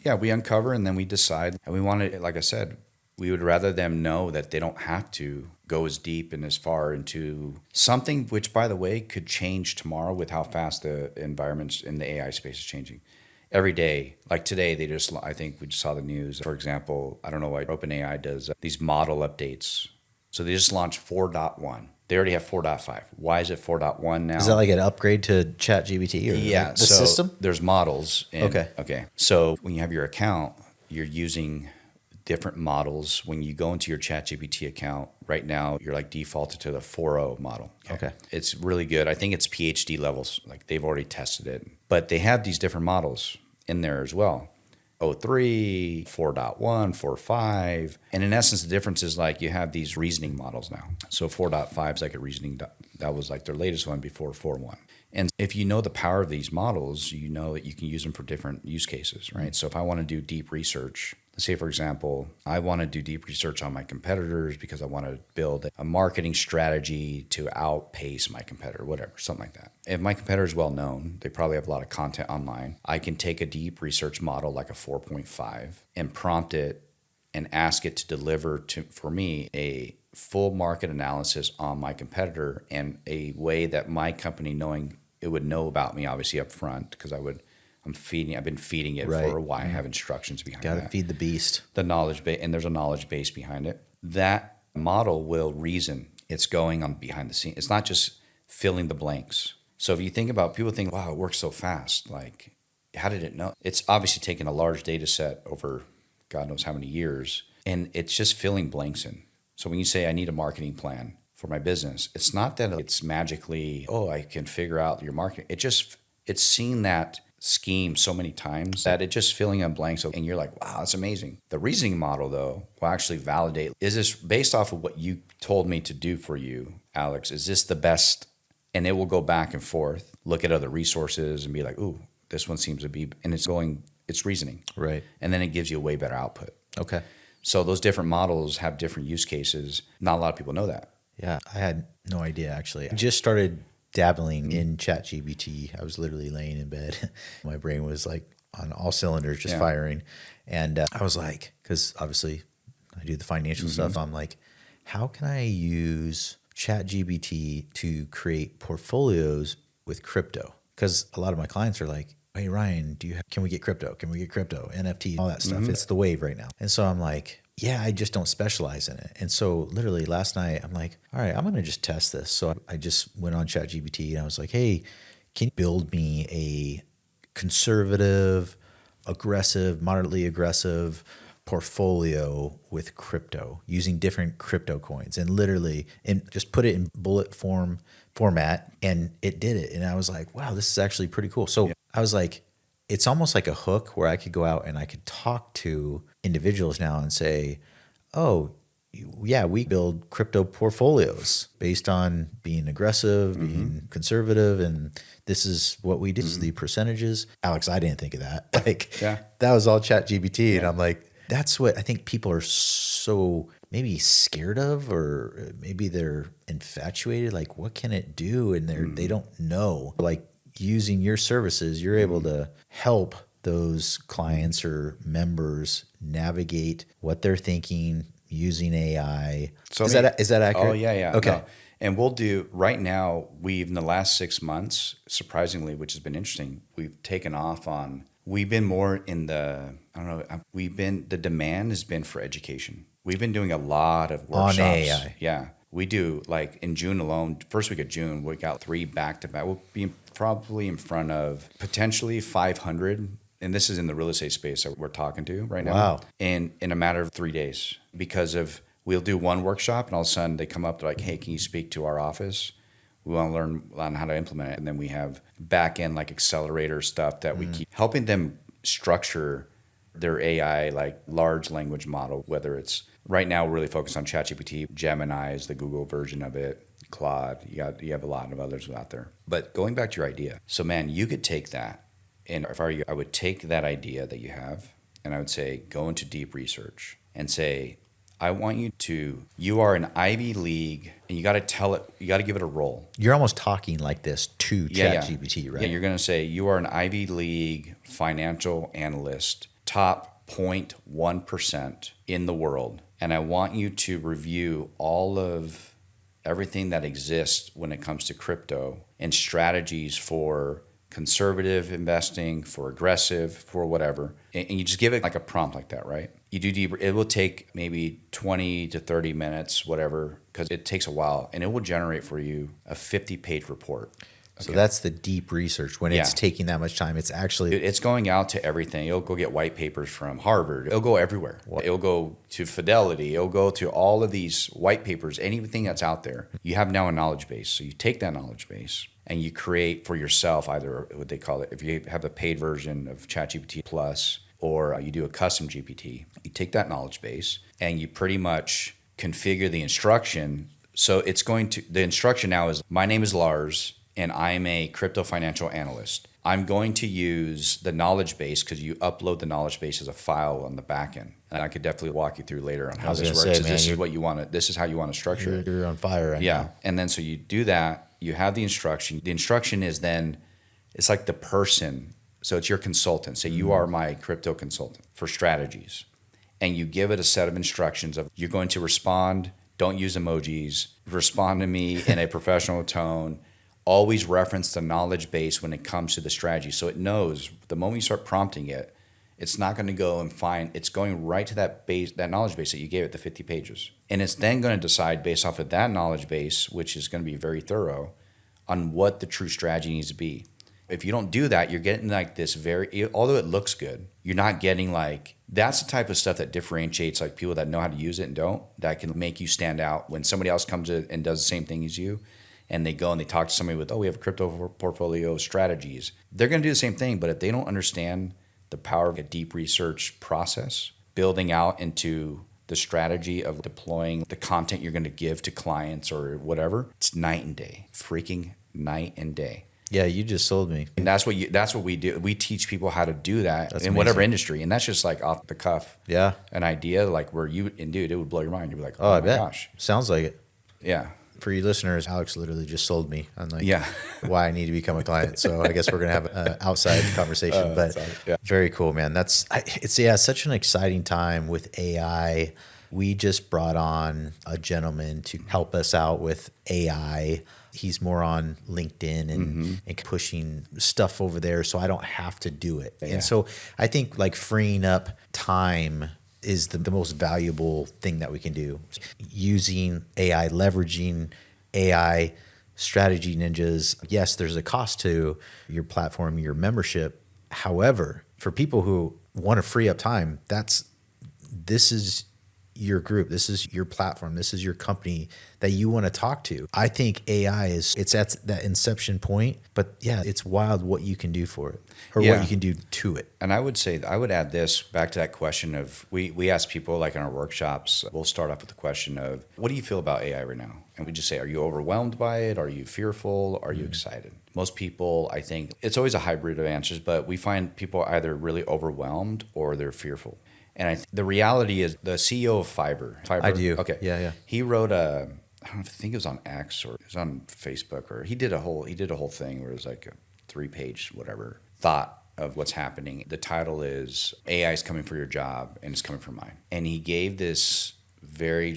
Yeah, we uncover and then we decide. And we want to, like I said, we would rather them know that they don't have to go as deep and as far into something which, by the way, could change tomorrow with how fast the environments in the AI space is changing. Every day, like today, I think we just saw the news. For example, I don't know why OpenAI does these model updates. So they just launched 4.1. They already have 4.5. Why is it 4.1 now? Is that like an upgrade to ChatGPT or yeah, the so system? There's models. Okay. So when you have your account, you're using different models. When you go into your ChatGPT account, right now, you're like defaulted to the 4.0 model. Okay. It's really good. I think it's PhD levels. Like they've already tested it. But they have these different models in there as well. 0.3, 4.1, 4.5. And in essence, the difference is like you have these reasoning models now. So 4.5 is like a reasoning, that was like their latest one before 4.1. And if you know the power of these models, you know that you can use them for different use cases, right? So if I want to do deep research, let's say, for example, I want to do deep research on my competitors because I want to build a marketing strategy to outpace my competitor, whatever, something like that. If my competitor is well known, they probably have a lot of content online. I can take a deep research model like a 4.5 and prompt it and ask it to deliver for me a full market analysis on my competitor and a way that my company knowing it would know about me obviously up front because I've been feeding it for a while. I have instructions behind that. Got to feed the beast. The knowledge base, and there's a knowledge base behind it. That model will reason. It's going on behind the scenes. It's not just filling the blanks. So if you think about, people think, wow, it works so fast. Like, how did it know? It's obviously taken a large data set over God knows how many years, and it's just filling blanks in. So when you say I need a marketing plan for my business, it's not that it's magically, I can figure out your marketing. It's seen that scheme so many times that it's just filling in blanks, and you're like, wow, that's amazing. The reasoning model, though, will actually validate, is this based off of what you told me to do for you, Alex? Is this the best? And it will go back and forth, look at other resources and be like, ooh, this one seems to be, and it's reasoning. Right. And then it gives you a way better output. Okay. So those different models have different use cases. Not a lot of people know that. Yeah, I had no idea, actually. I just started dabbling in ChatGPT. I was literally laying in bed. My brain was like on all cylinders, just firing. And I was like, because obviously I do the financial stuff. I'm like, how can I use ChatGPT to create portfolios with crypto? Because a lot of my clients are like, hey, Ryan, can we get crypto? Can we get crypto, NFT, all that stuff? It's the wave right now. And so I'm like, yeah, I just don't specialize in it. And so literally last night, I'm like, all right, I'm going to just test this. So I just went on ChatGPT and I was like, hey, can you build me a conservative, aggressive, moderately aggressive portfolio with crypto using different crypto coins, and literally just put it in bullet format, and it did it. And I was like, wow, this is actually pretty cool. So I was like, it's almost like a hook where I could go out and I could talk to individuals now and say, oh, yeah, we build crypto portfolios based on being aggressive, being conservative, and this is what we do. This is the percentages. Alex, I didn't think of that. That was all ChatGPT. And I'm like, that's what I think people are so maybe scared of, or maybe they're infatuated. Like, what can it do? And they don't know. Like, using your services, you're able to help those clients or members navigate what they're thinking using AI. So is that accurate? Oh, yeah. Okay. No. And we'll do, right now, in the last 6 months, surprisingly, which has been interesting, we've taken off on, we've been more in the demand has been for education. We've been doing a lot of workshops. On AI. Yeah. We do, like in June alone, first week of June, we got 3 back-to-back. We'll be probably in front of potentially 500, and this is in the real estate space that we're talking to right now. Wow. In a matter of 3 days, because we'll do one workshop, and all of a sudden they come up, they're like, hey, can you speak to our office? We want to learn how to implement it. And then we have back-end like accelerator stuff that we keep helping them structure their AI, like large language model, whether it's right now we're really focused on ChatGPT. Gemini is the Google version of it. Claude, you have a lot of others out there. But going back to your idea, so man, you could take that, and if I were you, I would take that idea that you have, and I would say, go into deep research and say, I want you are an Ivy League, and you got to give it a role. You're almost talking like this to ChatGPT, right? Yeah, you're going to say, you are an Ivy League financial analyst, top 0.1% in the world. And I want you to review all of everything that exists when it comes to crypto and strategies for conservative investing, for aggressive, for whatever. And you just give it like a prompt like that, right? You do deeper. It will take maybe 20 to 30 minutes, whatever, because it takes a while. And it will generate for you a 50-page report. So that's the deep research. When it's taking that much time, it's actually... It's going out to everything. It'll go get white papers from Harvard. It'll go everywhere. It'll go to Fidelity. It'll go to all of these white papers, anything that's out there. You have now a knowledge base. So you take that knowledge base and you create for yourself either what they call it, if you have a paid version of ChatGPT Plus, or you do a custom GPT, you take that knowledge base and you pretty much configure the instruction. So the instruction now is, my name is Lars, and I'm a crypto financial analyst. I'm going to use the knowledge base, because you upload the knowledge base as a file on the back end. And I could definitely walk you through later on how this works. This is how you want to structure it. You're on fire right now. And then so you do that, you have the instruction. The instruction is then, it's like the person. So it's your consultant. Say you are my crypto consultant for strategies. And you give it a set of instructions of, you're going to respond Don't use emojis. Respond to me in a professional tone. Always reference the knowledge base when it comes to the strategy. So it knows the moment you start prompting it, it's not going to go and find, it's going right to that base, that knowledge base that you gave it, the 50 pages. And it's then going to decide based off of that knowledge base, which is going to be very thorough, on what the true strategy needs to be. If you don't do that, you're getting like this although it looks good, you're not getting like, that's the type of stuff that differentiates like people that know how to use it and don't, that can make you stand out when somebody else comes in and does the same thing as you. And they go and they talk to somebody with, we have a crypto portfolio strategies. They're going to do the same thing, but if they don't understand the power of a deep research process, building out into the strategy of deploying the content you're going to give to clients or whatever, it's night and day, freaking night and day. Yeah, you just sold me. And that's what we do. We teach people how to do that in whatever industry. And that's just like off the cuff. Yeah. An idea like where and dude, it would blow your mind. You'd be like, oh my my gosh. Sounds like it. Yeah. For you listeners, Alex literally just sold me on like yeah. why I need to become a client. So I guess we're going to have an outside conversation, but very cool, man. It's such an exciting time with AI. We just brought on a gentleman to help us out with AI. He's more on LinkedIn and pushing stuff over there, so I don't have to do it. Yeah. And so I think like freeing up time is the most valuable thing that we can do. Using AI, leveraging AI strategy ninjas. Yes, there's a cost to your platform, your membership. However, for people who want to free up time, this is your group. This is your platform. This is your company that you want to talk to. I think AI it's at that inception point, but yeah, it's wild what you can do for it or what you can do to it. And I would add this back to that question of, we ask people like in our workshops, we'll start off with the question of, what do you feel about AI right now? And we just say, are you overwhelmed by it? Are you fearful? Are you excited? Most people, I think, it's always a hybrid of answers, but we find people either really overwhelmed or they're fearful. And the reality is the CEO of Fiverr. I do. Okay. Yeah. He wrote I think it was on X or it was on Facebook, or he did a whole thing where it was like a 3-page whatever thought of what's happening. The title is AI is coming for your job and it's coming for mine. And he gave this very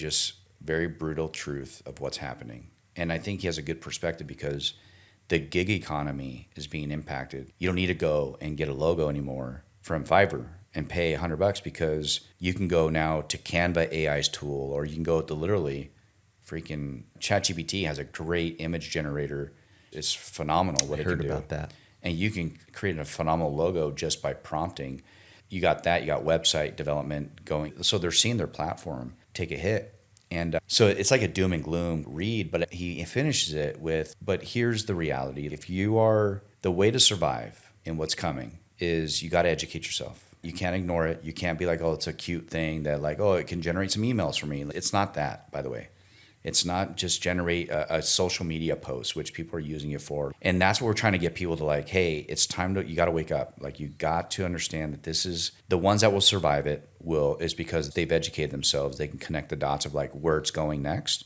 brutal truth of what's happening. And I think he has a good perspective because the gig economy is being impacted. You don't need to go and get a logo anymore from Fiverr and pay $100 because you can go now to Canva AI's tool, or you can go to literally freaking ChatGPT has a great image generator. It's phenomenal what it can do. I heard about that. And you can create a phenomenal logo just by prompting. You got that. You got website development going. So they're seeing their platform take a hit. And so it's like a doom and gloom read, but he finishes it with, but here's the reality. If you are, the way to survive in what's coming is you got to educate yourself. You can't ignore it. You can't be like, it's a cute thing that like, it can generate some emails for me. It's not that, by the way. It's not just generate a social media post, which people are using it for. And that's what we're trying to get people to like, hey, it's time you got to wake up. Like you got to understand that this is the ones that will survive it is because they've educated themselves. They can connect the dots of like where it's going next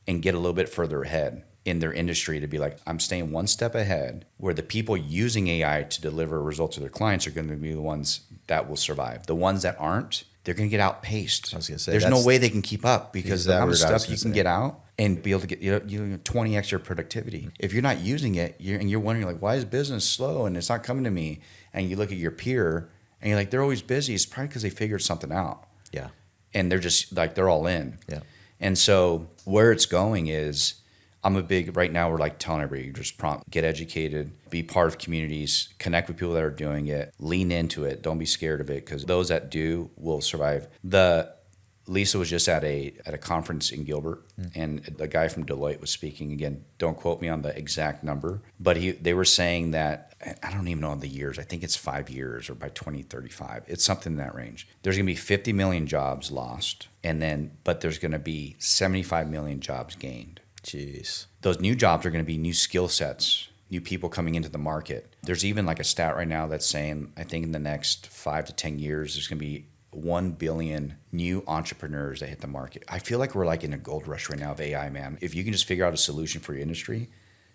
and get a little bit further ahead in their industry to be like, I'm staying one step ahead, where the people using AI to deliver results to their clients are going to be the ones that will survive. The ones that aren't, they're going to get outpaced. I was going to say, there's no way they can keep up because the amount of stuff you can get out and be able to get 20x your productivity. If you're not using it, you're wondering like, why is business slow and it's not coming to me? And you look at your peer and you're like, they're always busy. It's probably because they figured something out. Yeah. And they're just like, they're all in. Yeah. And so where it's going is, right now we're like telling everybody, just prompt, get educated, be part of communities, connect with people that are doing it, lean into it. Don't be scared of it because those that do will survive. Lisa was just at a conference in Gilbert and the guy from Deloitte was speaking. Again, don't quote me on the exact number, but they were saying that, I don't even know the years. I think it's 5 years or by 2035. It's something in that range. There's going to be 50 million jobs lost but there's going to be 75 million jobs gained. Jeez. Those new jobs are going to be new skill sets, new people coming into the market. There's even like a stat right now that's saying, I think in the next 5 to 10 years, there's going to be 1 billion new entrepreneurs that hit the market. I feel like we're like in a gold rush right now of AI, man. If you can just figure out a solution for your industry,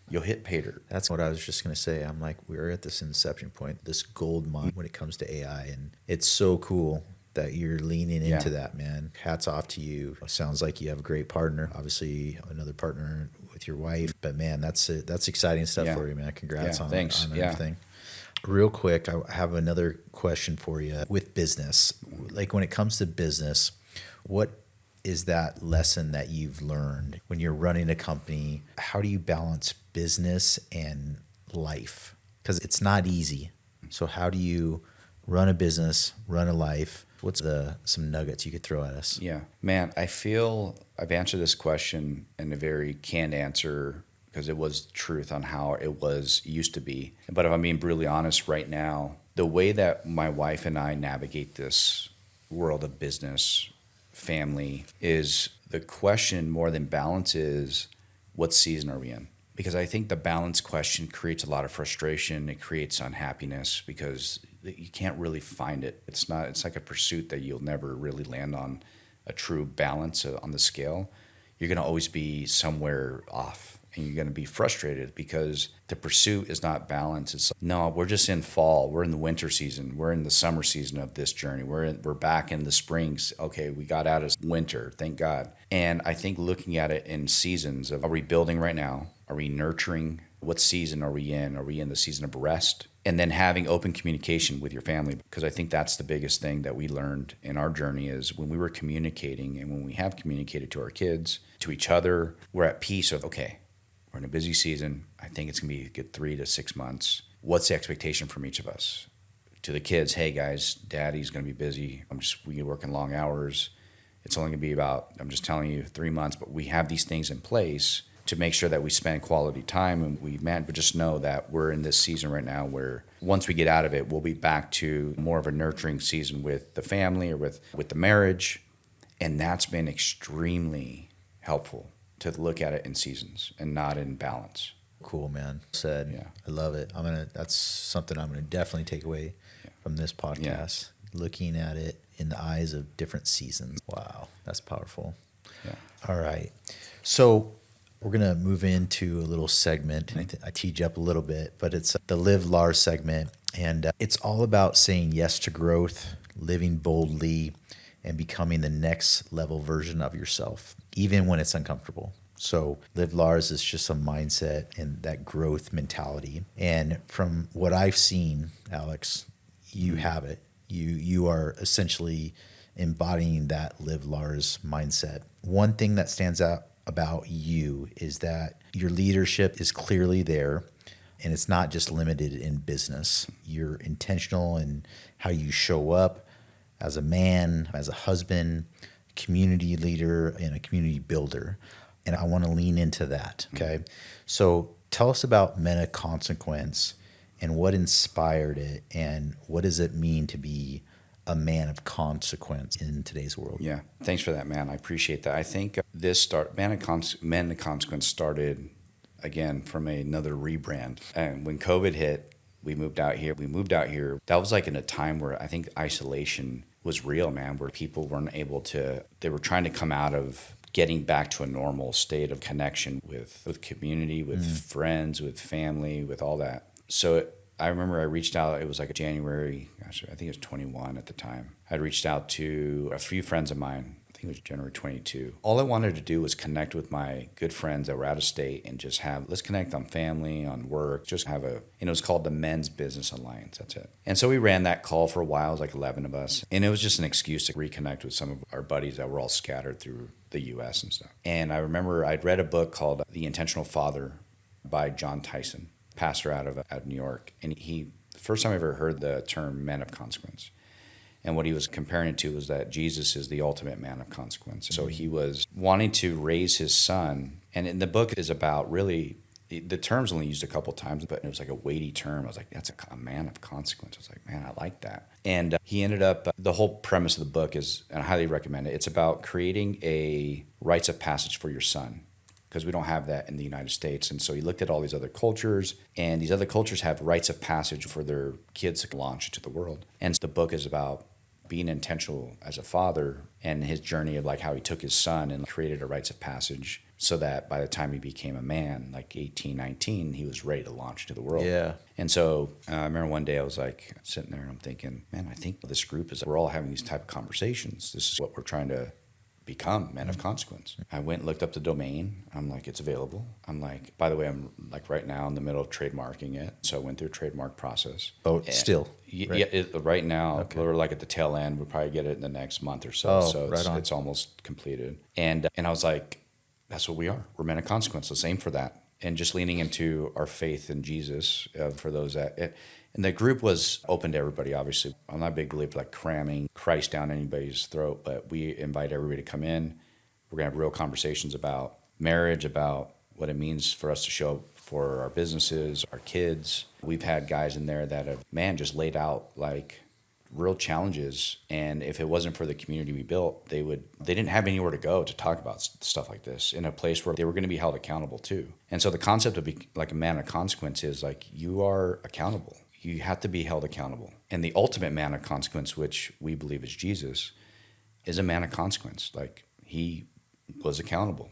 you'll hit pay dirt. That's what I was just going to say. I'm like, we're at this inception point, this gold mine when it comes to AI. And it's so cool that you're leaning into that, man. Hats off to you. Sounds like you have a great partner. Obviously, another partner with your wife. But man, that's exciting stuff for you, man. Congrats on everything. Real quick, I have another question for you with business. Like when it comes to business, what is that lesson that you've learned when you're running a company? How do you balance business and life? Because it's not easy. So how do you run a business, run a life? What's some nuggets you could throw at us? Yeah, man, I feel I've answered this question in a very canned answer because it was truth on how it used to be. But if I'm being brutally honest right now, the way that my wife and I navigate this world of business, family, is the question more than balance is what season are we in? Because I think the balance question creates a lot of frustration. It creates unhappiness because you can't really find it. It's like a pursuit that you'll never really land on a true balance on the scale. You're going to always be somewhere off and you're going to be frustrated because the pursuit is not balance. It's no, we're just in fall. We're in the winter season. We're in the summer season of this journey. We're back in the springs. Okay, we got out of winter, thank God. And I think looking at it in seasons of, are we building right now? Are we nurturing? What season are we in? Are we in the season of rest? And then having open communication with your family, because I think that's the biggest thing that we learned in our journey is when we were communicating and when we have communicated to our kids, to each other, we're at peace of, okay, we're in a busy season. I think it's going to be a good 3 to 6 months. What's the expectation from each of us? To the kids, hey guys, daddy's going to be busy. We're working long hours. It's only going to be about, I'm just telling you, 3 months, but we have these things in place to make sure that we spend quality time but just know that we're in this season right now where once we get out of it, we'll be back to more of a nurturing season with the family or with the marriage. And that's been extremely helpful to look at it in seasons and not in balance. Cool, man. Said, yeah. I love it. That's something I'm gonna definitely take away from this podcast. Yeah. Looking at it in the eyes of different seasons. Wow, that's powerful. Yeah. All right, so we're going to move into a little segment. I teed you up a little bit, but it's the Live Lars segment. And it's all about saying yes to growth, living boldly, and becoming the next level version of yourself, even when it's uncomfortable. So Live Lars is just a mindset and that growth mentality. And from what I've seen, Alex, you have it. You are essentially embodying that Live Lars mindset. One thing that stands out about you is that your leadership is clearly there, and it's not just limited in business. You're intentional in how you show up as a man, as a husband, community leader, and a community builder. And I want to lean into that, okay? So tell us about Men of Consequence and what inspired it, and what does it mean to be a man of consequence in today's world? Yeah, thanks for that, man. I appreciate that. I think Men of Consequence started, again, from another rebrand. And when COVID hit, we moved out here. That was like in a time where I think isolation was real, man, where people weren't able to, they were trying to come out of getting back to a normal state of connection with community, with friends, with family, with all that. So I remember I reached out, it was like January, I think it was 21 at the time. I'd reached out to a few friends of mine, I think it was January 22. All I wanted to do was connect with my good friends that were out of state and just let's connect on family, on work, just have and it was called the Men's Business Alliance, that's it. And so we ran that call for a while, it was like 11 of us. And it was just an excuse to reconnect with some of our buddies that were all scattered through the US and stuff. And I remember I'd read a book called The Intentional Father by John Tyson, pastor out of New York. And the first time I ever heard the term men of consequence. And what he was comparing it to was that Jesus is the ultimate man of consequence. So he was wanting to raise his son. And in the book is about really, the term's only used a couple times, but it was like a weighty term. I was like, that's a man of consequence. I was like, man, I like that. And he ended up, the whole premise of the book is, and I highly recommend it, it's about creating a rites of passage for your son, because we don't have that in the United States. And so he looked at all these other cultures, and these other cultures have rites of passage for their kids to launch into the world. And the book is about being intentional as a father and his journey of like how he took his son and created a rites of passage so that by the time he became a man, like 18, 19, he was ready to launch into the world. Yeah. And so I remember one day I was like sitting there and I'm thinking, man, I think this group we're all having these type of conversations. This is what we're trying to become, men of consequence. I went and looked up the domain. I'm like, it's available. I'm like, by the way, I'm like right now in the middle of trademarking it. So I went through a trademark process. Oh, still? Right. Yeah, right now, okay. We're like at the tail end. We'll probably get it in the next month or so. So it's almost completed. And I was like, that's what we are. We're men of consequence. Let's aim for that. And just leaning into our faith in Jesus for those that... And the group was open to everybody, obviously. I'm not a big believer like cramming Christ down anybody's throat, but we invite everybody to come in. We're going to have real conversations about marriage, about what it means for us to show up for our businesses, our kids. We've had guys in there that have, just laid out like real challenges. And if it wasn't for the community we built, they didn't have anywhere to go to talk about stuff like this in a place where they were going to be held accountable too. And so the concept of like a man of consequence is like you are accountable. You have to be held accountable. And the ultimate man of consequence, which we believe is Jesus, is a man of consequence. Like he was accountable.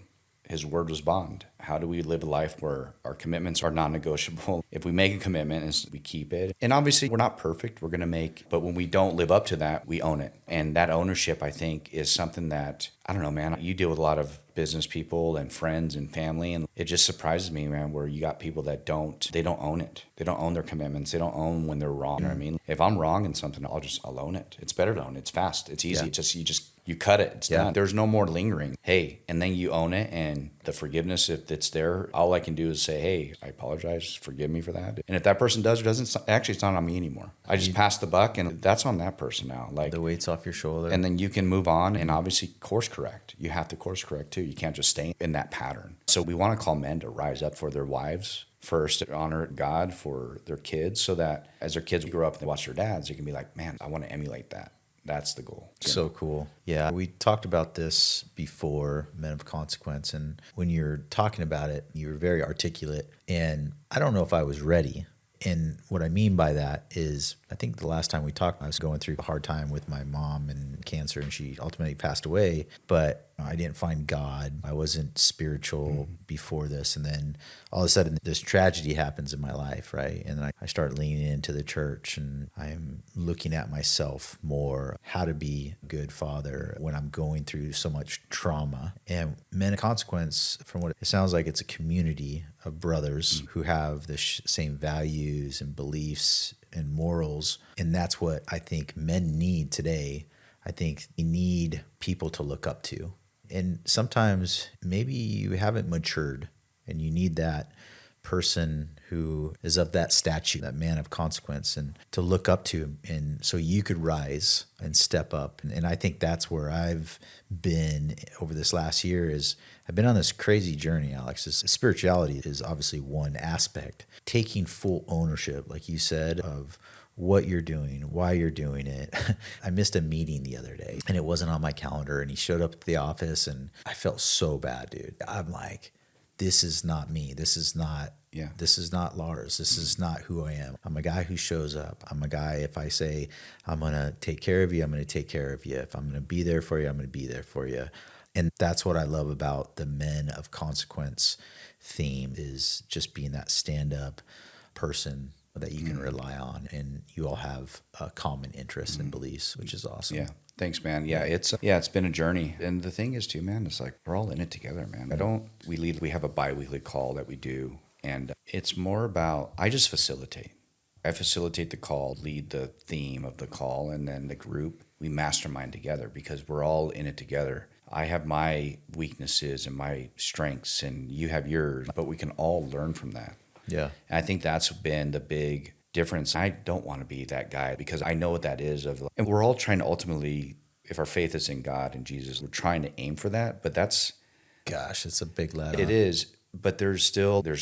His word was bond. How do we live a life where our commitments are non-negotiable? If we make a commitment, we keep it. And obviously, we're not perfect. We're going to but when we don't live up to that, we own it. And that ownership, I think, is something that, I don't know, man, you deal with a lot of business people and friends and family. And it just surprises me, man, where you got people that don't own it. They don't own their commitments. They don't own when they're wrong. You know what I mean? If I'm wrong in something, I'll own it. It's better to own it. It's fast. It's easy. Yeah. You cut it. It's done. There's no more lingering. Hey, and then you own it, and the forgiveness, if it's there, all I can do is say, hey, I apologize. Forgive me for that. And if that person does or doesn't, actually, it's not on me anymore. I just passed the buck, and that's on that person now. Like the weight's off your shoulder. And then you can move on and obviously course correct. You have to course correct too. You can't just stay in that pattern. So we want to call men to rise up for their wives first, honor God for their kids, so that as their kids grow up and they watch their dads, they can be like, man, I want to emulate that. That's the goal. So cool. Yeah. We talked about this before, Men of Consequence. And when you're talking about it, you were very articulate. And I don't know if I was ready. And what I mean by that is, I think the last time we talked, I was going through a hard time with my mom and cancer, and she ultimately passed away. But I didn't find God. I wasn't spiritual before this. And then all of a sudden, this tragedy happens in my life, right? And then I start leaning into the church, and I'm looking at myself more, how to be a good father when I'm going through so much trauma. And Men of Consequence, from what it sounds like, it's a community of brothers who have the same values and beliefs and morals. And that's what I think men need today. I think they need people to look up to. And sometimes maybe you haven't matured and you need that person who is of that stature, that man of consequence, and to look up to, and so you could rise and step up. And I think that's where I've been over this last year. Is I've been on this crazy journey, Alex. Spirituality is obviously one aspect. Taking full ownership, like you said, of what you're doing, why you're doing it. I missed a meeting the other day, and it wasn't on my calendar, and he showed up at the office, and I felt so bad, dude. I'm like, this is not me. This is not Lars. This is not who I am. I'm a guy who shows up. I'm a guy, if I say I'm going to take care of you, I'm going to take care of you. If I'm going to be there for you, I'm going to be there for you. And that's what I love about the Men of Consequence theme, is just being that stand-up person that you can rely on, and you all have a common interest and beliefs, which is awesome. Yeah. Thanks, man. Yeah, it's been a journey. And the thing is too, man, it's like we're all in it together, man. We have a bi-weekly call that we do, and it's more about, I just facilitate. I facilitate the call, lead the theme of the call, and then the group, we mastermind together because we're all in it together. I have my weaknesses and my strengths, and you have yours, but we can all learn from that. Yeah. And I think that's been the big difference. I don't want to be that guy because I know what that is. And we're all trying to ultimately, if our faith is in God and Jesus, we're trying to aim for that. But that's... Gosh, it's a big let It is. But there's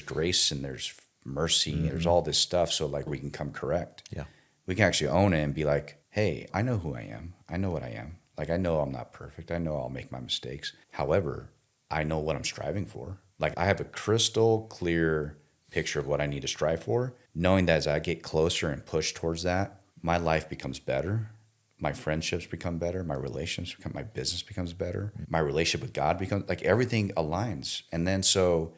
grace and there's mercy and there's all this stuff. So like we can come correct. Yeah. We can actually own it and be like, hey, I know who I am. I know what I am. Like I know I'm not perfect. I know I'll make my mistakes. However, I know what I'm striving for. Like I have a crystal clear picture of what I need to strive for, knowing that as I get closer and push towards that, my life becomes better, my friendships become better, my business becomes better, my relationship with God becomes, like, everything aligns. And then so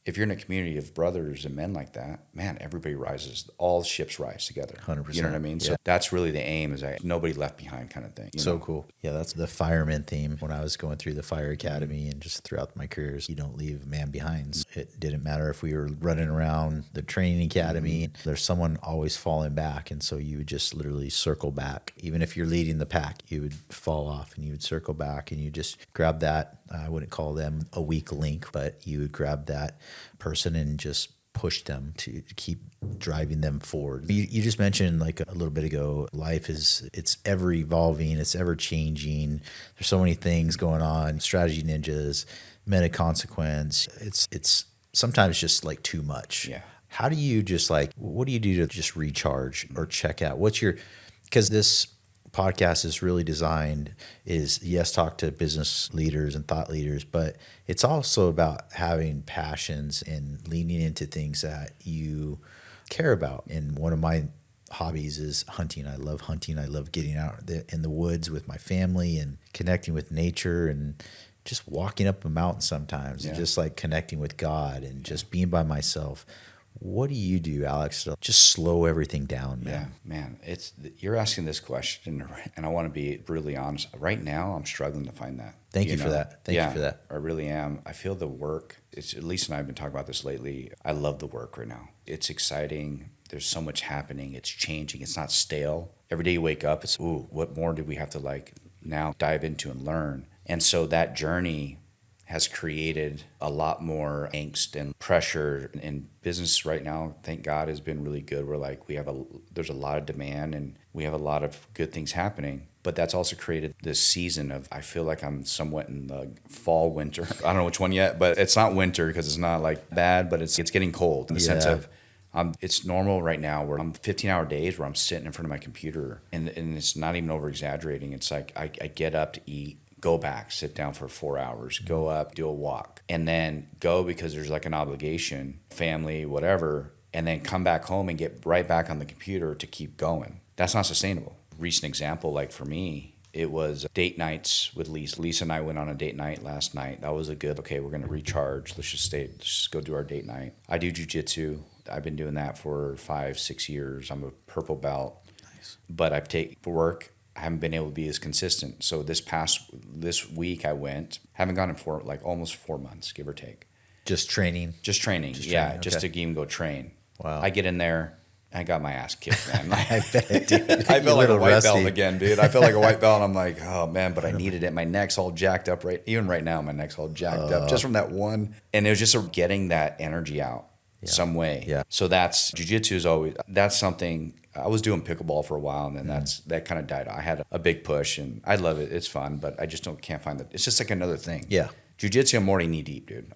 if you're in a community of brothers and men like that, man, everybody rises. All ships rise together. 100%. You know what I mean? Yeah. So that's really the aim, is that nobody left behind kind of thing. So cool. Yeah, that's the fireman theme. When I was going through the fire academy and just throughout my careers, you don't leave a man behind. It didn't matter if we were running around the training academy. There's someone always falling back. And so you would just literally circle back. Even if you're leading the pack, you would fall off and you would circle back and you just grab that. I wouldn't call them a weak link, but you would grab that person and just push them to keep driving them forward. You just mentioned, like, a little bit ago, life it's ever evolving, it's ever changing. There's so many things going on. Strategy ninjas, men of consequence. It's sometimes just like too much. Yeah. How do you just, like, what do you do to just recharge or check out? Because this podcast is really designed is, yes, talk to business leaders and thought leaders, but it's also about having passions and leaning into things that you care about. And one of my hobbies is hunting. I love hunting. I love getting out in the woods with my family and connecting with nature and just walking up a mountain sometimes and just like connecting with God and just being by myself. What do you do, Alex, to just slow everything down, man? Yeah, man. You're asking this question, and I want to be brutally honest. Right now, I'm struggling to find that. Thank you for that. Thank you for that. I really am. I feel the work. Lisa and I have been talking about this lately. I love the work right now. It's exciting. There's so much happening. It's changing. It's not stale. Every day you wake up, it's, ooh, what more do we have to, like, now dive into and learn? And so that journey has created a lot more angst and pressure in business right now. Thank God has been really good. We're like, there's a lot of demand and we have a lot of good things happening. But that's also created this season of, I feel like I'm somewhat in the fall, winter. I don't know which one yet, but it's not winter because it's not like bad, but it's getting cold in the sense of, it's normal right now where I'm 15-hour days where I'm sitting in front of my computer and it's not even over exaggerating. It's like I get up to eat, go back, sit down for 4 hours, go up, do a walk, and then go because there's like an obligation, family, whatever, and then come back home and get right back on the computer to keep going. That's not sustainable. Recent example, like for me, it was date nights with Lisa. Lisa and I went on a date night last night. That was okay, we're going to recharge. Let's just go do our date night. I do Jiu-Jitsu. I've been doing that for 5-6 years. I'm a purple belt. Nice. But for work, I haven't been able to be as consistent. So this week I haven't gone in for like almost 4 months, give or take. Just training? Just training. Just to even go train. Wow. I get in there, I got my ass kicked, man. I bet, dude. I felt like a white belt again, dude. I felt like a white belt. I'm like, oh man, but I needed it. My neck's all jacked up even right now, my neck's all jacked up just from that one. And it was just getting that energy out some way. Yeah. So Jiu-Jitsu that's something. I was doing pickleball for a while, and then that kind of died. I had a big push, and I love it. It's fun, but I just can't find it. It's just like another thing. Yeah. Jiu-Jitsu, I'm already knee deep, dude.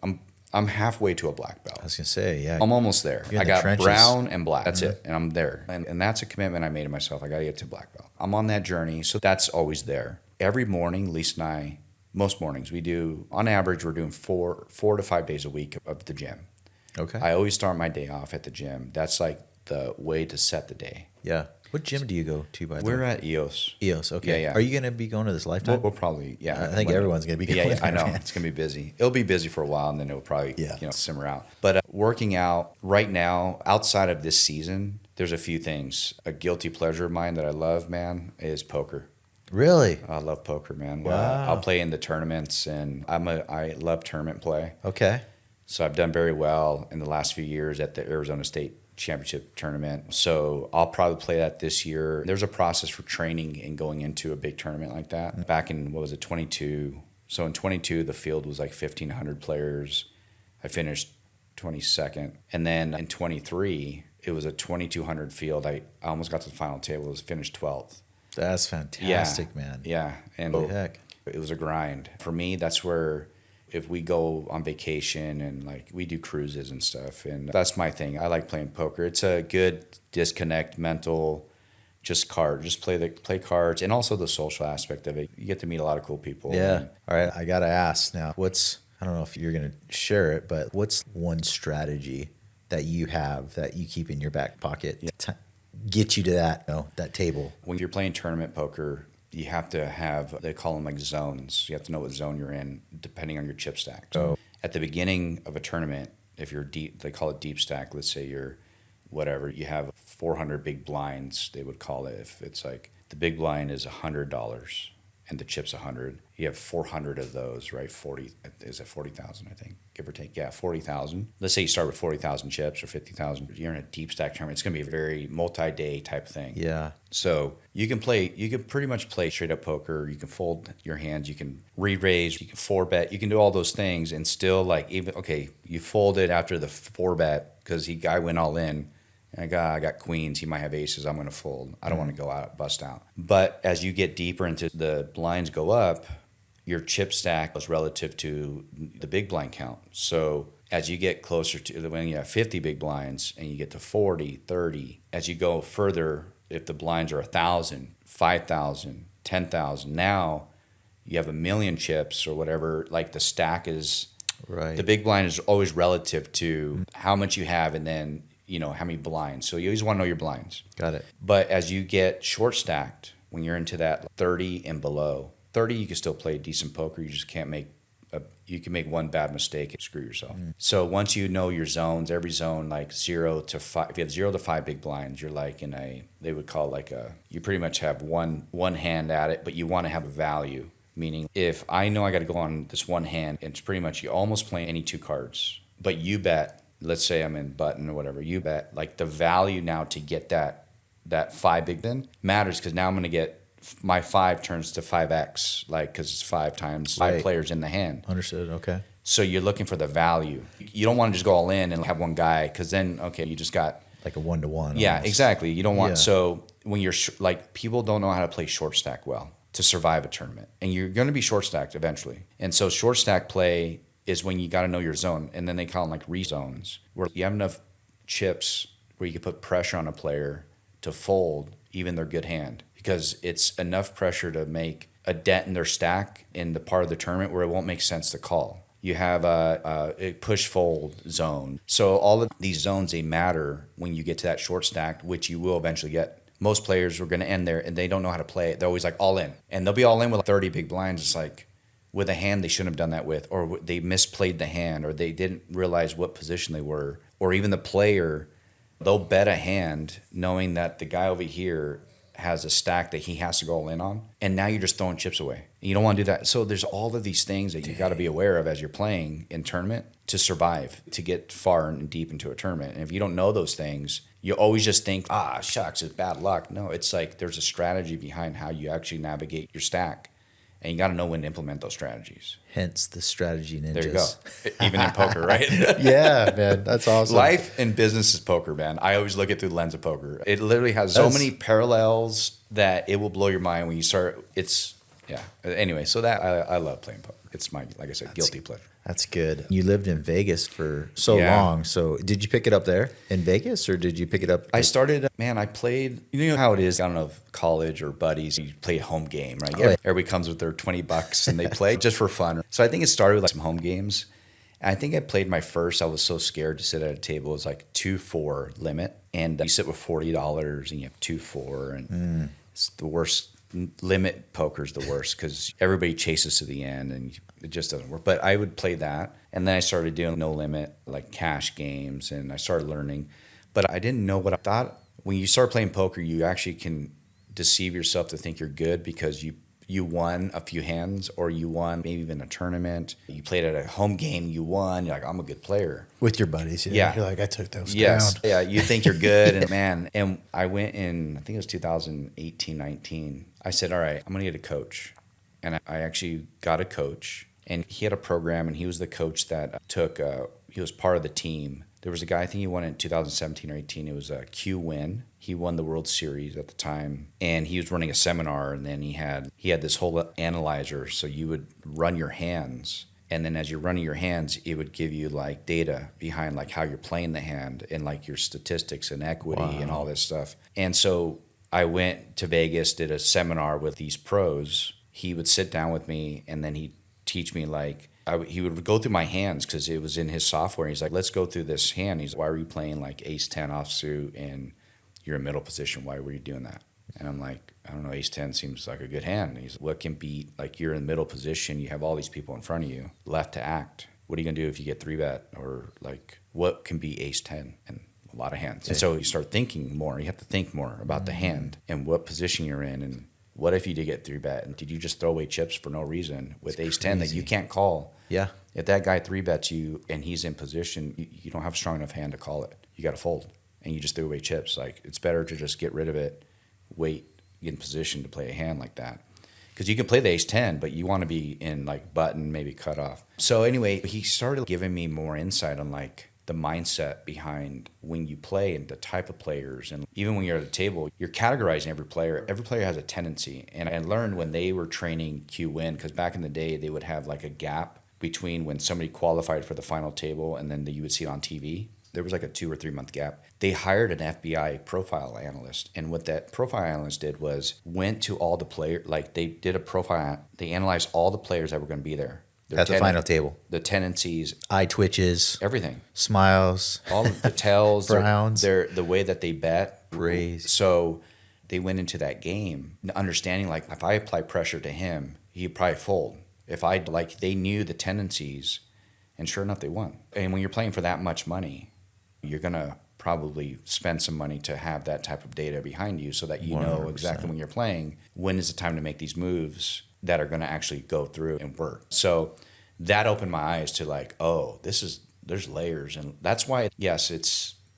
I'm halfway to a black belt. I was gonna say, yeah. I'm almost there. I got trenches. brown and black. That's it, and I'm there. And that's a commitment I made to myself. I got to get to black belt. I'm on that journey, so that's always there. Every morning, Lisa and I, most mornings, we do, on average, we're doing 4 to 5 days a week of the gym. Okay. I always start my day off at the gym. That's like the way to set the day. Yeah. What gym do you go to, by the way? We're at EOS. EOS, okay. Yeah. Are you going to be going to this lifetime? We'll probably, yeah. I think everyone's going to be going there. I know. Man. It's going to be busy. It'll be busy for a while, and then it'll probably simmer out. But working out right now, outside of this season, there's a few things. A guilty pleasure of mine that I love, man, is poker. Really? I love poker, man. Wow. I'll play in the tournaments, and I love tournament play. Okay. So I've done very well in the last few years at the Arizona State Championship tournament. So I'll probably play that this year. There's a process for training and going into a big tournament like that. Back in, 22? So in 22, the field was like 1,500 players. I finished 22nd. And then in 23, it was a 2,200 field. I almost got to the final table. It was finished 12th. That's fantastic, man. Yeah. And holy heck. It was a grind. For me, that's where, if we go on vacation and like we do cruises and stuff, and that's my thing. I like playing poker. It's a good disconnect, mental, just play cards, and also the social aspect of it. You get to meet a lot of cool people. Yeah. All right. I got to ask now, I don't know if you're going to share it, but what's one strategy that you have that you keep in your back pocket to get you to that table? When you're playing tournament poker, you have to have, they call them like zones. You have to know what zone you're in depending on your chip stack. So at the beginning of a tournament, if you're deep, they call it deep stack. Let's say you're whatever, you have 400 big blinds, they would call it. If it's like the big blind is $100 and the chip's 100, you have 400 of those, right? 40, is it 40,000, I think, give or take? Yeah, 40,000. Let's say you start with 40,000 chips or 50,000. You're in a deep stack tournament. It's going to be a very multi-day type thing. Yeah. So you can pretty much play straight up poker. You can fold your hands. You can re-raise. You can 4-bet. You can do all those things and still like even, okay, you fold it after the 4-bet because guy went all in. And I got queens. He might have aces. I'm going to fold. I don't want to go out, bust out. But as you get deeper into the blinds go up, your chip stack is relative to the big blind count. So as you get closer to when you have 50 big blinds and you get to 40, 30, as you go further, if the blinds are 1,000, 5,000, 10,000, now you have 1,000,000 chips or whatever, like the stack is, right. The big blind is always relative to how much you have and then, you know, how many blinds. So you always want to know your blinds. Got it. But as you get short stacked, when you're into that 30 and below, 30 you can still play decent poker. You just can't you can make one bad mistake and screw yourself. So once you know your zones, every zone like 0 to 5, if you have 0 to 5 big blinds, you're like in they would call like you pretty much have one hand at it, but you want to have a value. Meaning if I know I got to go on this one hand, it's pretty much you almost play any 2 cards, but you bet. Let's say I'm in button or whatever, you bet like the value now to get that 5 big bin matters because now I'm going to get my 5 turns to 5x, like because it's 5 times 5 players in the hand. Understood. Okay. So you're looking for the value. You don't want to just go all in and have one guy because then, okay, you just got like a 1-to-1. Yeah, almost. exactly. You don't want, Yeah. So when you're like people don't know how to play short stack well to survive a tournament and you're going to be short stacked eventually. And so short stack play is when you got to know your zone, and then they call them like re-zones, where you have enough chips where you can put pressure on a player to fold even their good hand, because it's enough pressure to make a dent in their stack in the part of the tournament where it won't make sense to call. You have a push-fold zone. So all of these zones, they matter when you get to that short stack, which you will eventually get. Most players are going to end there, and they don't know how to play it. They're always like all in, and they'll be all in with 30 big blinds. It's like, with a hand they shouldn't have done that with, or they misplayed the hand, or they didn't realize what position they were, or even the player, they'll bet a hand knowing that the guy over here has a stack that he has to go all in on, and now you're just throwing chips away. You don't want to do that. So there's all of these things that you got to be aware of as you're playing in tournament to survive, to get far and deep into a tournament. And if you don't know those things, you always just think, shucks, it's bad luck. No, it's like there's a strategy behind how you actually navigate your stack. And you got to know when to implement those strategies. Hence the strategy ninjas. There you go. Even in poker, right? Yeah, man. That's awesome. Life and business is poker, man. I always look at it through the lens of poker. It literally has so many parallels that it will blow your mind when you start. Yeah. Anyway, so that I love playing poker. It's my, like I said, guilty pleasure. That's good. You lived in Vegas for so long. So did you pick it up there in Vegas, or did you pick it up? I started, I played, you know how it is, I don't know, if college or buddies, you play a home game, right? Everybody comes with their $20 and they play just for fun. So I think it started with like some home games. And I think I played my first, I was so scared to sit at a table. It was like 2-4 limit. And you sit with $40 and you have 2-4. And it's the worst. Limit poker is the worst because everybody chases to the end and it just doesn't work. But I would play that, and then I started doing no limit, like cash games, and I started learning. But I didn't know what I thought. When you start playing poker, you actually can deceive yourself to think you're good because you won a few hands, or you won maybe even a tournament. You played at a home game, you won. You're like, I'm a good player. With your buddies, yeah. You're like, I took those down. Yeah, you think you're good, and I went in, I think it was 2018, 19. I said, all right, I'm going to get a coach. And I actually got a coach, and he had a program, and he was the coach that he was part of the team. There was a guy, I think he won in 2017 or 18. It was Q Win. He won the World Series at the time, and he was running a seminar, and then he had this whole analyzer. So you would run your hands, and then as you're running your hands, it would give you like data behind like how you're playing the hand and like your statistics and equity and all this stuff. And so I went to Vegas, did a seminar with these pros. He would sit down with me, and then he'd teach me like, he would go through my hands because it was in his software. He's like, let's go through this hand. He's like, why were you playing like ace 10 offsuit and you're in middle position? Why were you doing that? And I'm like, I don't know, ace 10 seems like a good hand. And he's like, what can beat, like you're in middle position, you have all these people in front of you, left to act. What are you going to do if you get 3-bet? Or like, what can be ace 10? And a lot of hands. And so you start thinking more. You have to think more about the hand and what position you're in. And what if you did get 3-bet? And did you just throw away chips for no reason with ace 10 that you can't call? Yeah. If that guy 3-bets you and he's in position, you don't have a strong enough hand to call it. You got to fold. And you just threw away chips. Like, it's better to just get rid of it, wait, get in position to play a hand like that. Because you can play the ace 10, but you want to be in like button, maybe cut off. So anyway, he started giving me more insight on like the mindset behind when you play and the type of players. And even when you're at the table, you're categorizing every player. Every player has a tendency. And I learned when they were training Q-Win, because back in the day, they would have like a gap between when somebody qualified for the final table and then you would see it on TV. There was like a 2 or 3 month gap. They hired an FBI profile analyst. And what that profile analyst did was went to all the players, like they did a profile, they analyzed all the players that were going to be there. At the final table. The tendencies. Eye twitches. Everything. Smiles. All of the tells. Frowns. The way that they bet. Raise. So they went into that game understanding like if I apply pressure to him, he'd probably fold. If I, like, they knew the tendencies, and sure enough, they won. And when you're playing for that much money, you're going to probably spend some money to have that type of data behind you so that you 100%. Know exactly when you're playing, when is the time to make these moves that are going to actually go through and work. So that opened my eyes to like, oh, there's layers. And that's why, yes,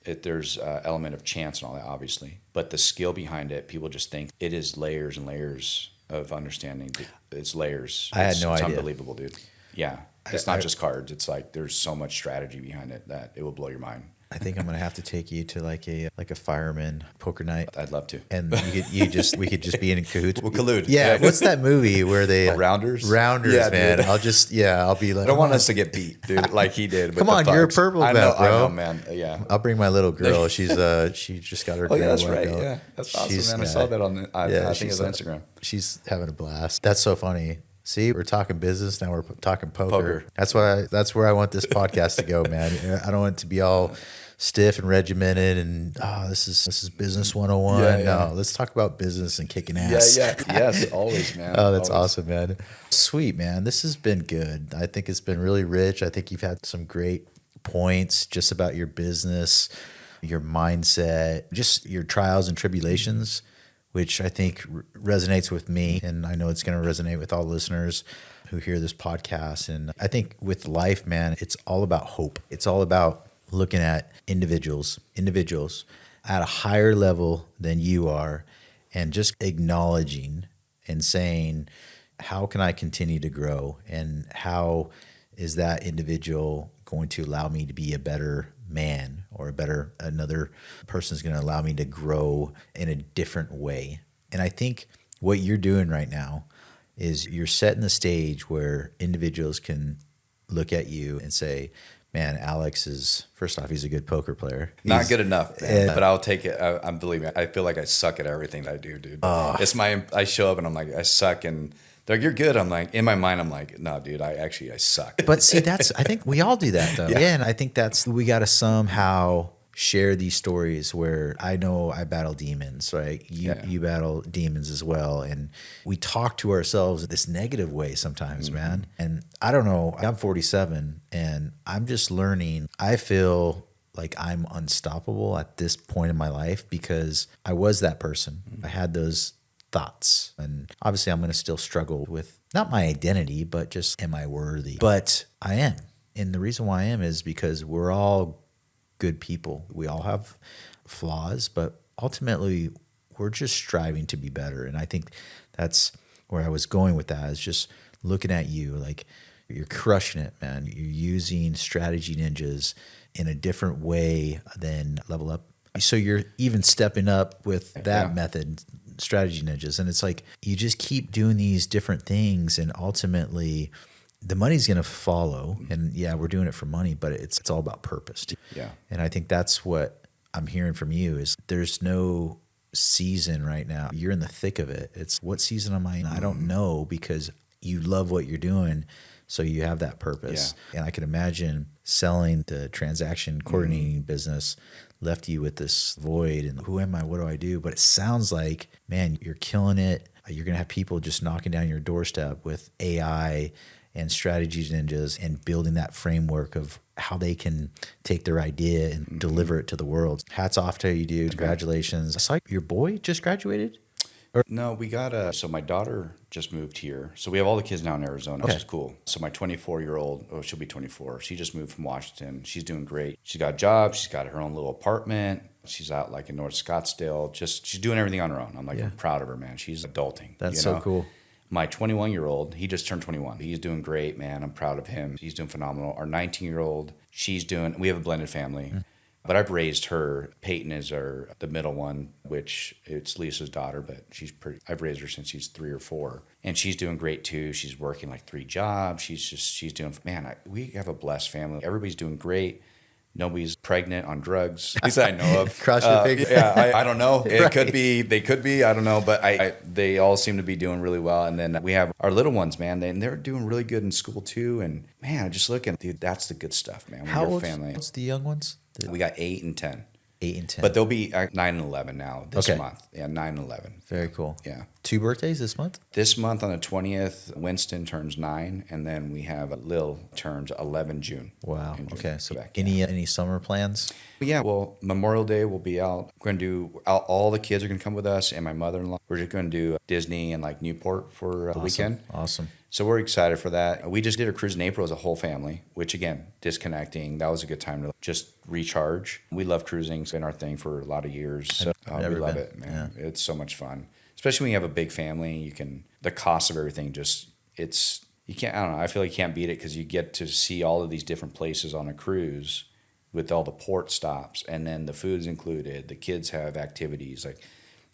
there's an element of chance and all that, obviously. But the skill behind it, people just think it is layers and layers of understanding. It's layers. I had no idea. It's unbelievable, dude. Yeah. It's not just cards. It's like there's so much strategy behind it that it will blow your mind. I think I'm gonna have to take you to like a fireman poker night. I'd love to. And we could just be in cahoots. We'll collude. Yeah. What's that movie where they Rounders? Rounders, yeah, man. Dude. I'll be like. I don't want us to get beat, dude, like he did. Come on, you're a purple belt, bro. I know, man. Yeah. I'll bring my little girl. She just got her. Oh yeah, that's right. Yeah, that's awesome, man. I saw that on. I think it's on Instagram. She's having a blast. That's so funny. See, we're talking business now. We're talking poker. That's where I want this podcast to go, man. I don't want it to be all stiff and regimented and this is business 101. Yeah. No, let's talk about business and kicking ass. Yes, always, man. Oh, that's awesome, man. Sweet, man. This has been good. I think it's been really rich. I think you've had some great points just about your business, your mindset, just your trials and tribulations, which I think resonates with me. And I know it's going to resonate with all listeners who hear this podcast. And I think with life, man, it's all about hope. It's all about looking at individuals at a higher level than you are and just acknowledging and saying, how can I continue to grow? And how is that individual going to allow me to be a better man or another person is going to allow me to grow in a different way? And I think what you're doing right now is you're setting the stage where individuals can look at you and say, man, Alex is, first off, he's a good poker player. Not good enough, man, but I'll take it. I'm believe me, I feel like I suck at everything that I do, dude. I show up and I'm like, I suck, and they're like, you're good. I'm like, in my mind, I'm like, no, dude, I suck. But see, I think we all do that though. Yeah, and I think we got to somehow share these stories where I know I battle demons, right? You battle demons as well. And we talk to ourselves this negative way sometimes, man. And I don't know, I'm 47 and I'm just learning. I feel like I'm unstoppable at this point in my life because I was that person. I had those thoughts. And obviously I'm going to still struggle with not my identity, but just am I worthy? But I am. And the reason why I am is because we're all good people. We all have flaws, but ultimately we're just striving to be better. And I think that's where I was going with that, is just looking at you like you're crushing it, man. You're using strategy ninjas in a different way than Level Up. So you're even stepping up with that method, strategy ninjas. And it's like you just keep doing these different things and ultimately the money's going to follow. And yeah, we're doing it for money, but it's all about purpose. Yeah. And I think that's what I'm hearing from you is there's no season right now. You're in the thick of it. It's what season am I in? I don't know, because you love what you're doing. So you have that purpose. And I can imagine selling the transaction coordinating business left you with this void and who am I? What do I do? But it sounds like, man, you're killing it. You're going to have people just knocking down your doorstep with AI and strategies ninjas and building that framework of how they can take their idea and deliver it to the world. Hats off to you, dude. Congratulations. I saw your boy just graduated. No, we got so my daughter just moved here. So we have all the kids now in Arizona, which is cool. So my 24-year-old, she'll be 24. She just moved from Washington. She's doing great. She's got a job. She's got her own little apartment. She's out like in North Scottsdale. She's doing everything on her own. I'm like, I'm proud of her, man. She's adulting. That's so cool. My 21-year-old, he just turned 21. He's doing great, man. I'm proud of him. He's doing phenomenal. Our 19-year-old, we have a blended family. But I've raised her. Peyton is the middle one, which it's Lisa's daughter, but I've raised her since she's 3 or 4. And she's doing great too. She's working like 3 jobs. She's doing, man, we have a blessed family. Everybody's doing great. Nobody's pregnant on drugs, at least I know of. Cross your fingers. Yeah, I don't know. It could be, they could be, I don't know. But they all seem to be doing really well. And then we have our little ones, man. They're doing really good in school too. And man, I just look at, dude, that's the good stuff, man. How old? What's the young ones? We got 8 and 10. 8 and 10. But they'll be 9 and 11 now this month. Yeah, 9 and 11. Very cool. Yeah. 2 birthdays this month? This month on the 20th, Winston turns 9, and then we have Lil turns 11 June. Wow. June. Okay. So any summer plans? Yeah. Well, Memorial Day we'll be out. We're going to do, all the kids are going to come with us and my mother-in-law. We're just going to do Disney and like Newport for the weekend. Awesome. So we're excited for that. We just did a cruise in April as a whole family, which again, disconnecting. That was a good time to just recharge. We love cruising. It's been our thing for a lot of years. So we love it, man. Yeah. It's so much fun. Especially when you have a big family, the cost of everything you can't, I don't know, I feel like you can't beat it because you get to see all of these different places on a cruise with all the port stops and then the food's included. The kids have activities, like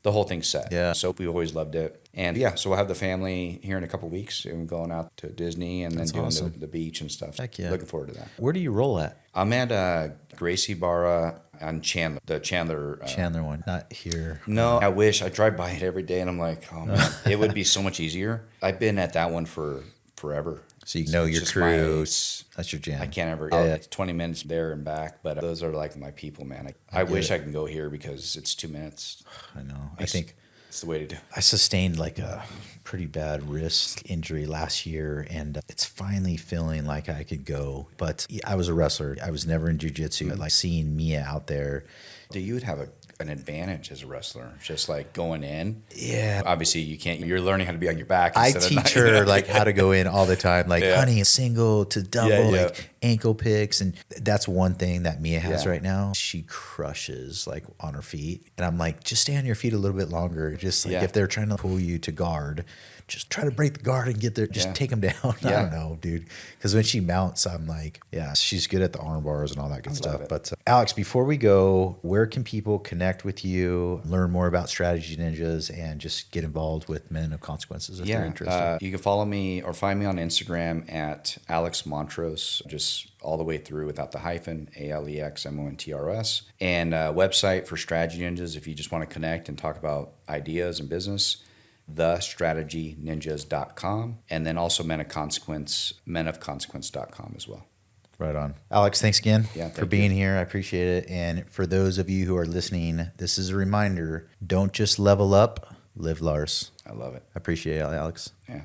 the whole thing's set. Yeah. So we always loved it. And yeah, so we'll have the family here in a couple of weeks and going out to Disney and then doing the beach and stuff. Heck yeah. Looking forward to that. Where do you roll at? I'm at Gracie Barra on Chandler, the Chandler. Chandler one, not here. No, I wish. I drive by it every day and I'm like, oh man, it would be so much easier. I've been at that one for forever. So you know your crew. That's your jam. I can't ever. It's 20 minutes there and back, but those are like my people, man. I wish I can go here because it's 2 minutes. I know. I think it's the way to do. I sustained like a pretty bad wrist injury last year, and it's finally feeling like I could go. But I was a wrestler. I was never in jiu-jitsu. Like seeing Mia out there. You would have an advantage as a wrestler, just like going in. Yeah. Obviously, you can't. You're learning how to be on your back. I teach her like how to go in all the time, like honey, single to double, like ankle picks, and that's one thing that Mia has right now. She crushes like on her feet, and I'm like, just stay on your feet a little bit longer. Just like if they're trying to pull you to guard, just try to break the guard and get there. Just take them down. I don't know, dude. Because when she mounts, I'm like, she's good at the arm bars and all that good stuff. But Alex, before we go, where can people connect with you, learn more about Strategy Ninjas, and just get involved with Men of Consequences if they're interested? You can follow me or find me on Instagram at Alex Mont-Ros, just all the way through without the hyphen, AlexMontros. And website for Strategy Ninjas if you just want to connect and talk about ideas and business, thestrategyninjas.com, and then also Men of Consequence.com as well. Right on. Alex, thanks again for being here. I appreciate it. And for those of you who are listening, this is a reminder, don't just level up, live Lars. I love it. I appreciate it, Alex. Yeah.